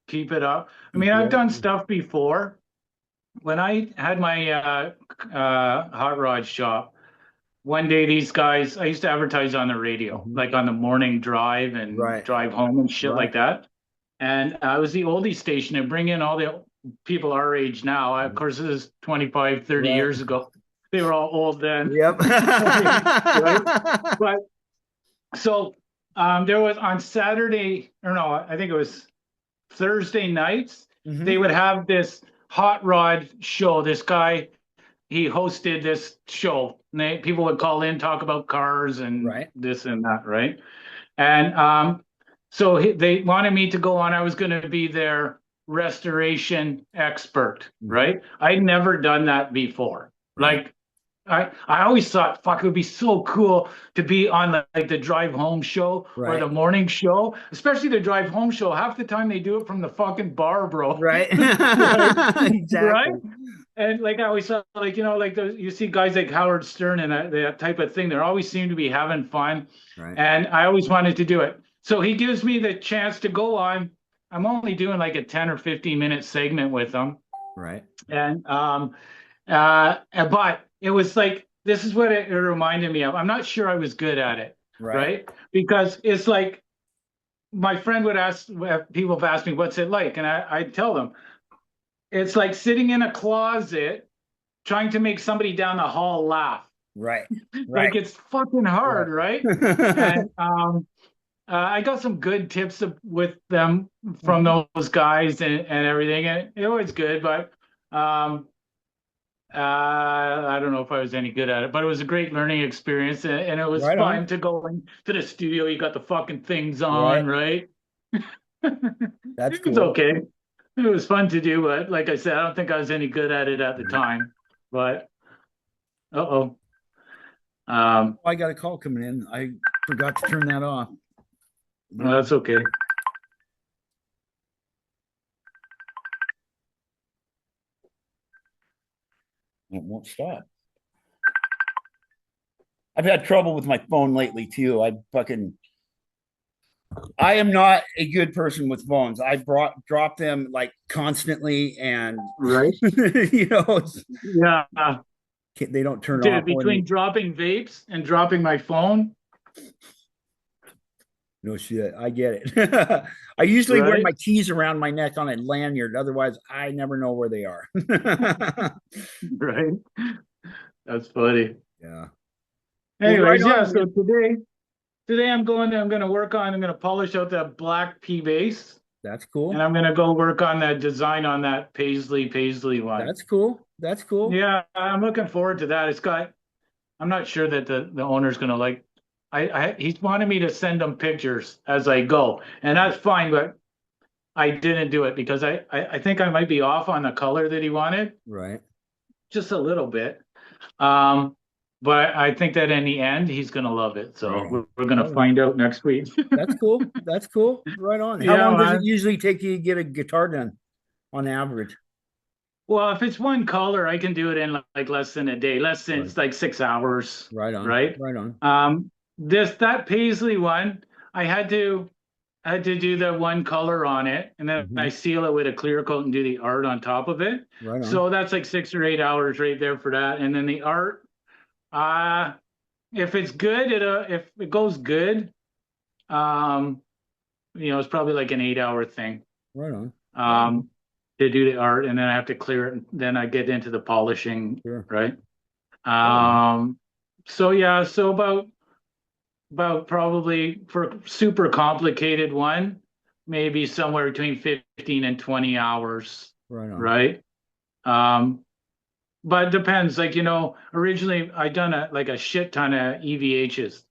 keep it up. I mean, I've done stuff before. When I had my hot rod shop, one day these guys, I used to advertise on the radio, like on the morning drive and drive home and shit like that. And I was the oldie station and bring in all the people our age now. Of course, this is 25, 30 years ago. They were all old then. But so there was on Saturday, or no, I think it was Thursday nights, they would have this hot rod show. This guy he hosted this show. People would call in, talk about cars and Right. this and that, right? And so they wanted me to go on. I was going to be their restoration expert, right? I'd never done that before. Like, I always thought, fuck, it would be so cool to be on the drive home show or the morning show, especially the drive home show. Half the time they do it from the fucking bar, bro. Right. Exactly. Right. And like I always thought, like, you know, like you see guys like Howard Stern and that type of thing. They always seem to be having fun. Right. And I always wanted to do it. So he gives me the chance to go on. I'm only doing like a 10 or 15-minute segment with them. Right. And but it was like, this is what it reminded me of. I'm not sure I was good at it, right? Because it's like, my friend would ask, people have asked me, what's it like? And I'd tell them, it's like sitting in a closet trying to make somebody down the hall laugh. Right. Like, it's fucking hard, right? And I got some good tips with them from those guys and everything. And it was good, but I don't know if I was any good at it, but it was a great learning experience, and it was fun to go into the studio. You got the fucking things on, right? That's cool. It's okay. It was fun to do, but like I said, I don't think I was any good at it at the time. But I got a call coming in. I forgot to turn that off. No, that's okay. It won't stop. I've had trouble with my phone lately too. I am not a good person with phones. I drop them like constantly, and you know, they don't turn off. Between dropping vapes and dropping my phone. No shit, I get it. I usually wear my keys around my neck on a lanyard. Otherwise, I never know where they are. Right. That's funny. Yeah. Anyways, so today I'm going to work on, I'm going to polish out that black P base. That's cool. And I'm going to go work on that design on that paisley one. That's cool. That's cool. Yeah, I'm looking forward to that. I'm not sure that the owner's going to like, he's wanted me to send him pictures as I go, and that's fine, but I didn't do it because I think I might be off on the color that he wanted. Right. Just a little bit. But I think that in the end, he's going to love it. So we're going to find out next week. That's cool. That's cool. Right on. How long does it usually take you to get a guitar done on average? Well, if it's one color, I can do it in like less than a day. It's like 6 hours. Right on. Right on. That paisley one, I had to do the one color on it, and then I seal it with a clear coat and do the art on top of it. Right on. So that's like 6 or 8 hours right there for that. And then the art, if it's good, if it goes good, it's probably like an 8-hour thing. Right on. To do the art, and then I have to clear it, and then I get into the polishing. Sure. Right. So about probably for super complicated one, maybe somewhere between 15 and 20 hours. Right on. Right. But it depends. Like, originally I done a shit ton of EVHs.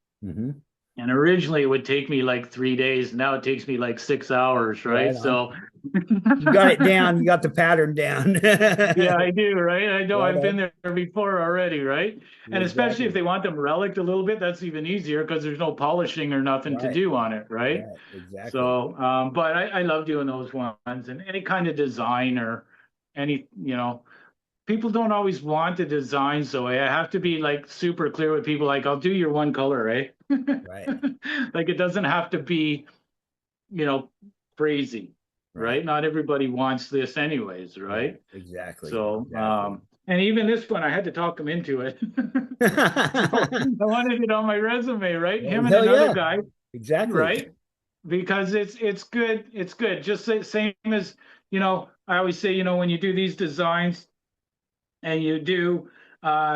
And originally it would take me like 3 days. Now it takes me like 6 hours, right? So you got it down. You got the pattern down. Yeah, I do, right? I know I've been there before already, right? And especially if they want them relicked a little bit, that's even easier because there's no polishing or nothing to do on it, right? Exactly. So, but I love doing those ones, and any kind of design or any, people don't always want the design, so I have to be like super clear with people. Like, I'll do your one color, right? Right. Like, it doesn't have to be, crazy, right? Not everybody wants this anyways, right? Exactly. So, and even this one, I had to talk him into it. I wanted it on my resume, right? Him and another guy. Exactly. Right? Because it's good. It's good. Just the same as, I always say, when you do these designs, and you do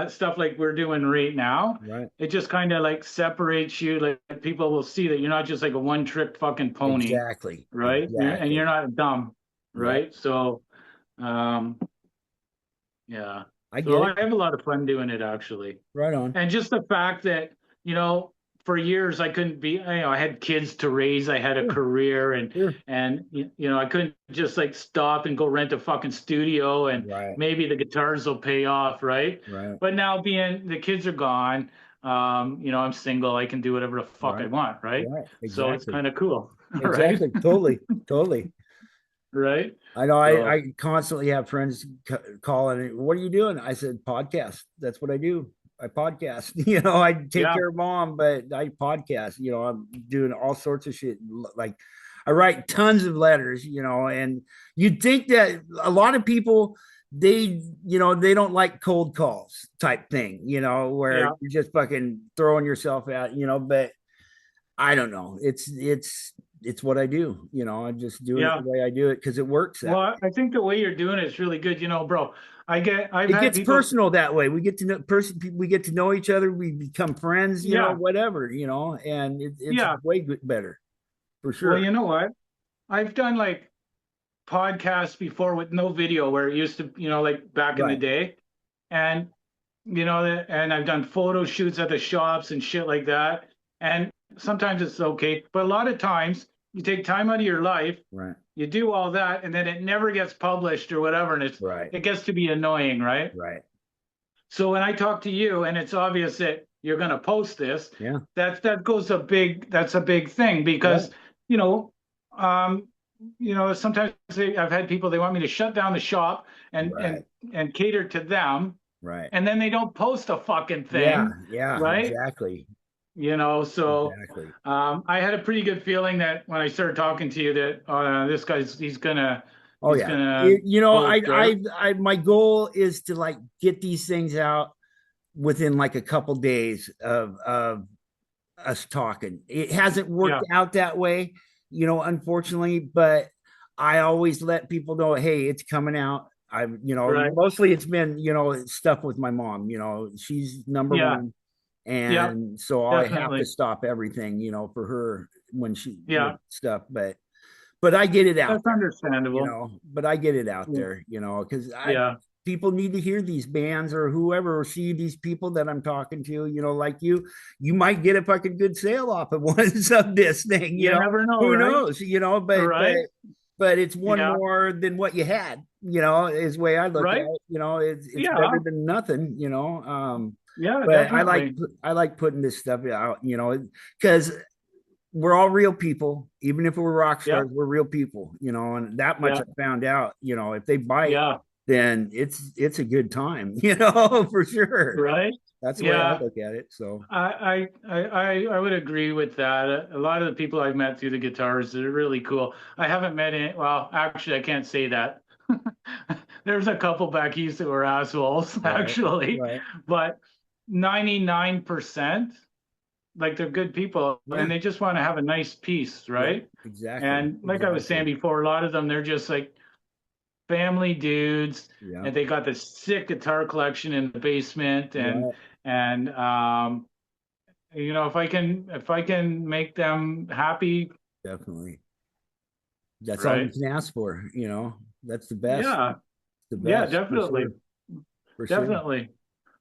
stuff like we're doing right now, it just kind of like separates you. Like, people will see that you're not just like a one-trick fucking pony. Exactly. Right. Exactly. And you're not dumb. Right. So, yeah. I get So it. I have a lot of fun doing it, actually. Right on. And just the fact that, you know, for years I couldn't be, I had kids to raise, I had a Sure. career, Sure. and you know, I couldn't just like stop and go rent a fucking studio and Right. maybe the guitars will pay off, right? Right. But now being the kids are gone, you know, I'm single, I can do whatever the fuck I Right. want, right? Right. So it's Exactly. kind of cool, right? Exactly. Totally. Totally. Right? I know So I constantly have friends calling, what are you doing? I said, podcast. That's what I do. I podcast. You know, I take yeah, care of mom, but I podcast. You know, I'm doing all sorts of shit. Like I write tons of letters, you know, and you'd think that a lot of people, they, you know, they don't like cold calls type thing, you know, where yeah, you're just fucking throwing yourself out, you know, but I don't know. It's what I do. You know, I'm just doing it yeah. the way I do it because it works that way. Well, I think the way you're doing it is really good. You know, bro, I've It had gets people, personal that way. We get to know we get to know each other. We become friends. You know, yeah, whatever. You know, and it's yeah. way better for Well, sure. you know what? I've done like podcasts before with no video where it used to, you know, like back in the Right. day. And, you know, and I've done photo shoots at the shops and shit like that. And sometimes it's okay. But a lot of times you take time out of your life, Right. you do all that, and then it never gets published or whatever. And Right. it gets to be annoying, right? Right. So when I talk to you and it's obvious that you're going to post this, Yeah. that's a big thing Right. because, you know, um, sometimes I've had people, they want me to shut down the shop and Right. cater to them, Right. and then they don't post a fucking Yeah. thing, Yeah. right? Exactly. You know, so Exactly. I had a pretty good feeling that when I started talking to you that this guy's Oh he's yeah. gonna You know, post, right? my goal is to like get these things out within like a couple days of us talking. It hasn't Yeah, worked out that way, you know, unfortunately, but I always let people know, hey, it's coming out. I've, you know, right. mostly it's been, you know, stuff with my mom, you know, she's number Yeah, one. yeah, And so I have to definitely. stop everything, you know, for her when she with Yeah, stuff. But I get it out that's there, you understandable. know, but I get it out Yeah. there, you know, because I Yeah. people need to hear these bands or whoever or see these people that I'm talking to, you know, like you might get a fucking good sale off of one of this thing, you You know, never know, who right? knows, you know, Right? but it's one Yeah. more than what you had, you know, is the way I look at Right? it, you know, it's Yeah. better than nothing, you know. Yeah, But definitely. I like putting this stuff out, you know, because we're all real people. Even if we're rock Yeah. stars, we're real people, you know, and that much Yeah. I found out, you know, if they bite, Yeah. then it's a good time, you know, for sure. Right? That's the way I Yeah. look at it. So I would agree with that. A lot of the people I've met through the guitars, they're really cool. I haven't met any, well, actually I can't say that. There's a couple back east that were assholes, right, actually, right, but 99%, like they're good people and yeah, they just want to have a nice piece, yeah, right? exactly, And like I was saying exactly, before, a lot of them, they're just like family dudes, yeah, and they got this sick guitar collection in the basement, right, and you know, if I can make them happy, definitely. That's all you right? can ask for, you know. That's Yeah, the yeah, best for definitely, sure, for sure. definitely.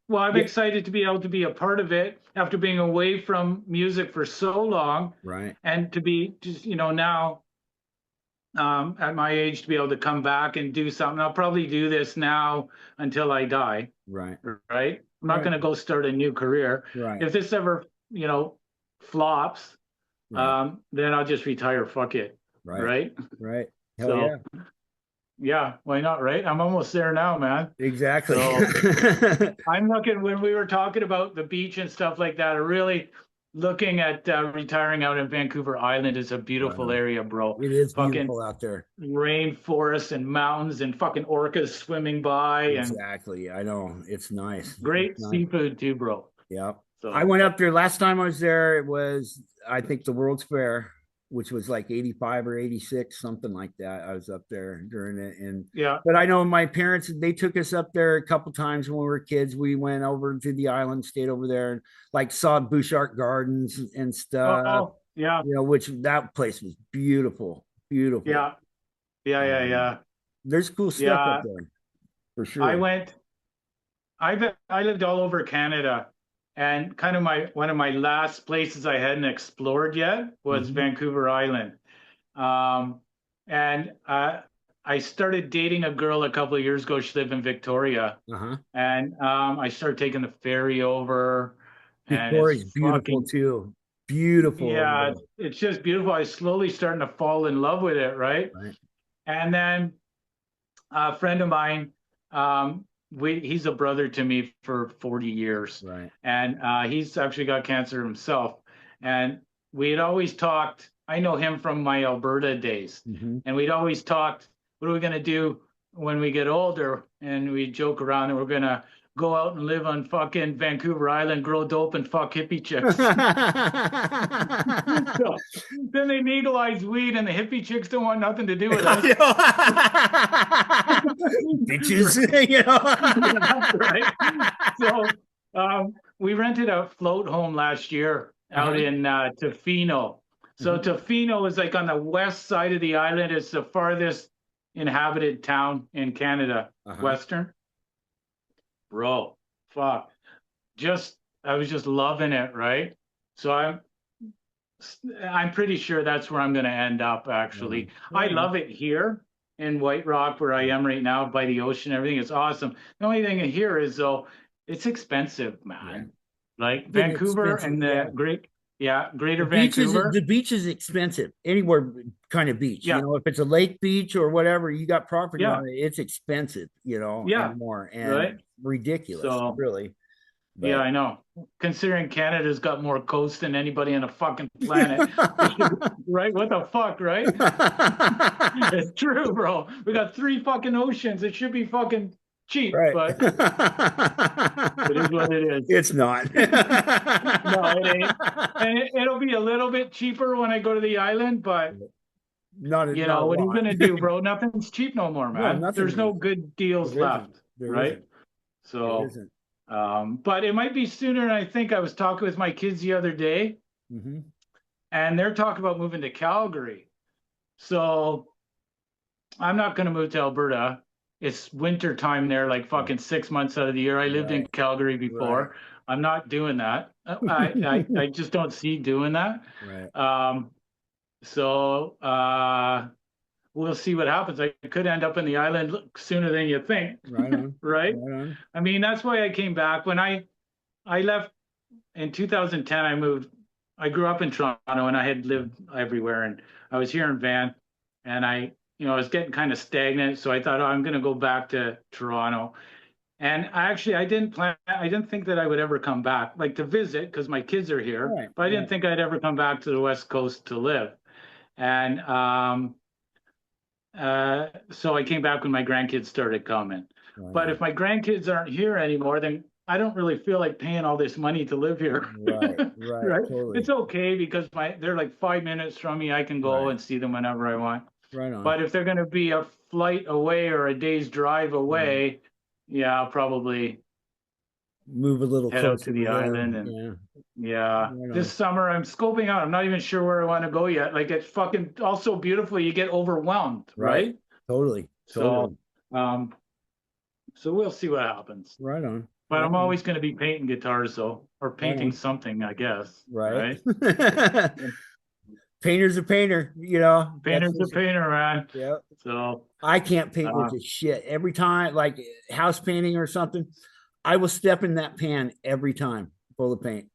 Well, I'm Yeah, excited to be able to be a part of it after being away from music for so long, right, and to be just, you know, now at my age to be able to come back and do something. I'll probably do this now until I die, right, right? I'm not right, going to go start a new career. right, If this ever, you know, flops, right, then I'll just retire. Fuck it, right, right? right. Hell yeah. So yeah, why not, right? I'm almost there now, man. Exactly. So I'm looking when we were talking about the beach and stuff like that. I really looking at retiring out in Vancouver Island is a Right beautiful on. area, bro. It is Fucking beautiful out there. rainforests and mountains and fucking orcas swimming by and Exactly. I know. It's nice. It's great nice. seafood too, bro. Yep. I So went up there last time I was there. It was, I think, the World's Fair, which was like 85 or 86, something like that. I was up there during it. And, yeah. but I know my parents, they took us up there a couple times when we were kids. We went over to the island, stayed over there, and like saw Bouchard Gardens and stuff, Oh, yeah, you know, which that place was beautiful, beautiful. yeah, yeah, yeah, Um, yeah, there's cool stuff up yeah. there for I sure. went I lived all over Canada, and kind of one of my last places I hadn't explored yet was Vancouver Island. And I started dating a girl a couple of years ago. She lived in Victoria, and I started taking the ferry over. Victoria's beautiful too. Beautiful. Yeah, it's just beautiful. I was slowly starting to fall in love with it, right? And then a friend of mine, he's a brother to me for 40 years. And he's actually got cancer himself. And we had always talked, I know him from my Alberta days. And we'd always talked, what are we going to do when we get older? And we joke around that we're going to go out and live on fucking Vancouver Island, grow dope, and fuck hippie chicks. So, then they legalize weed, and the hippie chicks don't want nothing to do with us. Bitches, you know. Right. So we rented a float home last year out in Tofino. So Tofino is like on the west side of the island. It's the farthest inhabited town in Canada, Western. Bro, fuck. I was just loving it, right? So I'm pretty sure that's where I'm going to end up, actually. I love it here in White Rock, where I am right now, by the ocean. Everything is awesome. The only thing here is, though, it's expensive, man. Like Vancouver and the Greater Vancouver. The beach is expensive. Anywhere kind of beach. You know, if it's a lake beach or whatever, you got property on it, it's expensive, you know, and more. And ridiculous, really. But, yeah, I know. Considering Canada's got more coast than anybody on the fucking planet. Right? What the fuck, right? It's true, bro. We got 3 fucking oceans. It should be fucking cheap, but it is what it is. It's not. No, it ain't. And it'll be a little bit cheaper when I go to the island, but what are you gonna do, bro? Nothing's cheap no more, man. There's no good deals left, right? So, but it might be sooner than I think. I was talking with my kids the other day, and they're talking about moving to Calgary. So I'm not going to move to Alberta. It's winter time there, like fucking 6 months out of the year. I lived in Calgary before. I'm not doing that. I just don't see doing that. So we'll see what happens. I could end up in the island sooner than you think. Right? I mean, that's why I came back. When I left in 2010, I grew up in Toronto, and I had lived everywhere, and I was here in Van, and I was getting kind of stagnant. So I thought, I'm going to go back to Toronto. And I didn't think that I would ever come back, like to visit, because my kids are here, but I didn't think I'd ever come back to the West Coast to live. And so I came back when my grandkids started coming. But if my grandkids aren't here anymore, then I don't really feel like paying all this money to live here. Right. Totally. It's okay because they're like 5 minutes from me. I can go and see them whenever I want. But if they're going to be a flight away or a day's drive away, I'll probably move a little head out to the island. And this summer I'm scoping out. I'm not even sure where I want to go yet. Like, it's fucking also beautiful. You get overwhelmed, right? Totally. So we'll see what happens. Right on. But I'm always going to be painting guitars, though, or painting something, I guess. Right. Painter's a painter, Painter's a painter, man. Yeah. So I can't paint with the shit. Every time, like house painting or something, I will step in that pan every time full of paint.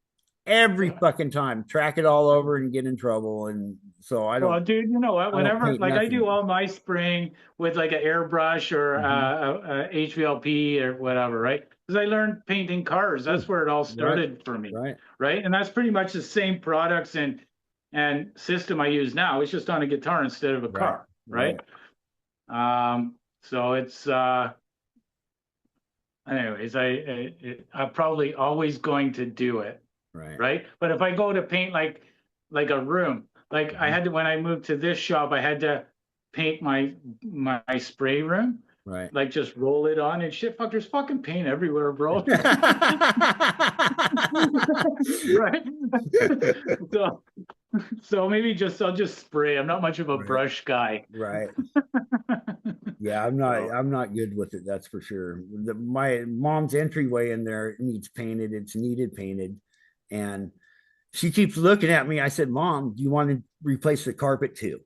Every fucking time. Track it all over and get in trouble. And so I don't. Well, dude, you know what? Whenever, like, I do all my spraying with like an airbrush or a HVLP or whatever, right? Because I learned painting cars. That's where it all started for me. Right. And that's pretty much the same products and system I use now. It's just on a guitar instead of a car, right? So it's anyways, I'm probably always going to do it, right? But if I go to paint like a room, like I had to, when I moved to this shop, I had to paint my spray room, like just roll it on and shit. Fuck, there's fucking paint everywhere, bro. Right? So So maybe I'll just spray. I'm not much of a Right. brush guy. Right. Yeah, I'm not good with it, that's for sure. My mom's entryway in there needs painted. It's needed painted. And she keeps looking at me. I said, Mom, do you want to replace the carpet too?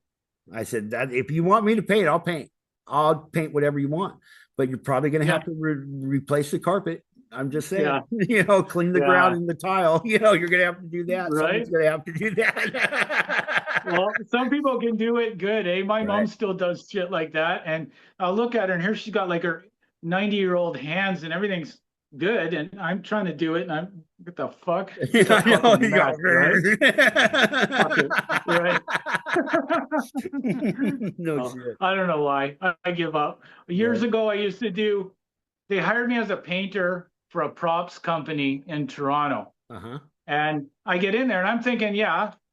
I said, that if you want me to paint, I'll paint. I'll paint whatever you want, but you're probably going to have to replace the carpet. I'm just saying, clean the ground and the tile. You're going to have to do that. Right? Someone's going to have to do that. Well, some people can do it good, eh? My mom still does shit like that. And I'll look at her and here she's got like her 90-year-old hands and everything's good. And I'm trying to do it and I'm, what the fuck? Right? No shit. I don't know why. I give up. Years ago, I used to they hired me as a painter for a props company in Toronto. And I get in there and I'm thinking,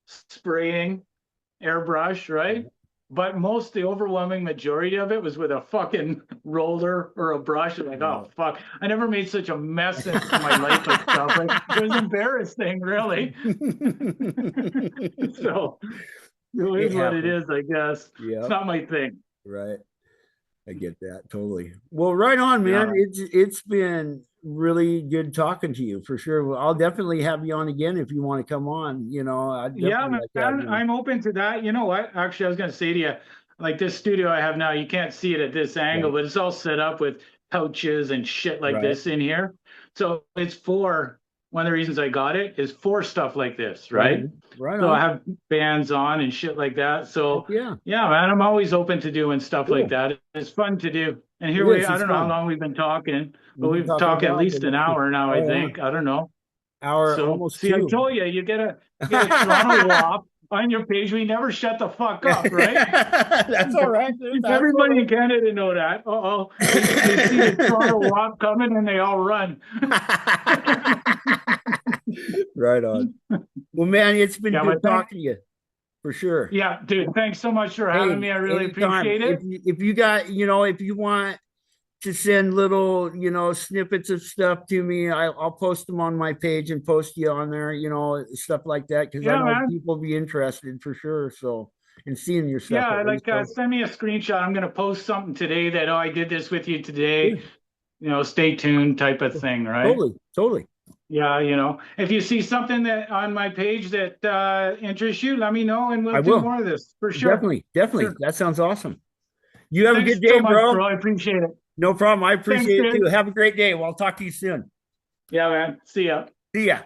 spraying, airbrush, right? But the overwhelming majority of it was with a fucking roller or a brush. Like, oh fuck, I never made such a mess in my life with stuff. Like, it was embarrassing, really. So it is what it is, I guess. It's not my thing. Right. I get that totally. Well, right on, man. It's been really good talking to you for sure. Well, I'll definitely have you on again if you want to come on. I'm open to that. You know what? Actually, I was going to say to you, like this studio I have now, you can't see it at this angle, but it's all set up with couches and shit like this in here. So it's one of the reasons I got it is for stuff like this, right? Right. So I have bands on and shit like that. So man, I'm always open to doing stuff like that. It's fun to do. And here I don't know how long we've been talking, but we've talked at least an hour now, I think. I don't know. Almost see, 2. I told you, you get a Toronto WAP on your page. We never shut the fuck up, right? That's all right. Everybody in Canada know that. They see the Toronto WAP coming and they all run. Right on. Well, man, it's been good talking to you for sure. Yeah, dude. Thanks so much for having me. I really appreciate it. If you got, if you want to send little, snippets of stuff to me, I'll post them on my page and post you on there, stuff like that. Because I know people be interested for sure. So, and seeing your stuff. Yeah, send me a screenshot. I'm going to post something today that, I did this with you today. Stay tuned type of thing, right? Totally. Yeah, if you see something that on my page that interests you, let me know and we'll do more of this for sure. Definitely. Sure. That sounds awesome. You have Thanks a good day, so much, bro. I appreciate it. No problem. I appreciate it too. Have a great day. Well, I'll talk to you soon. Yeah, man. See ya. See ya.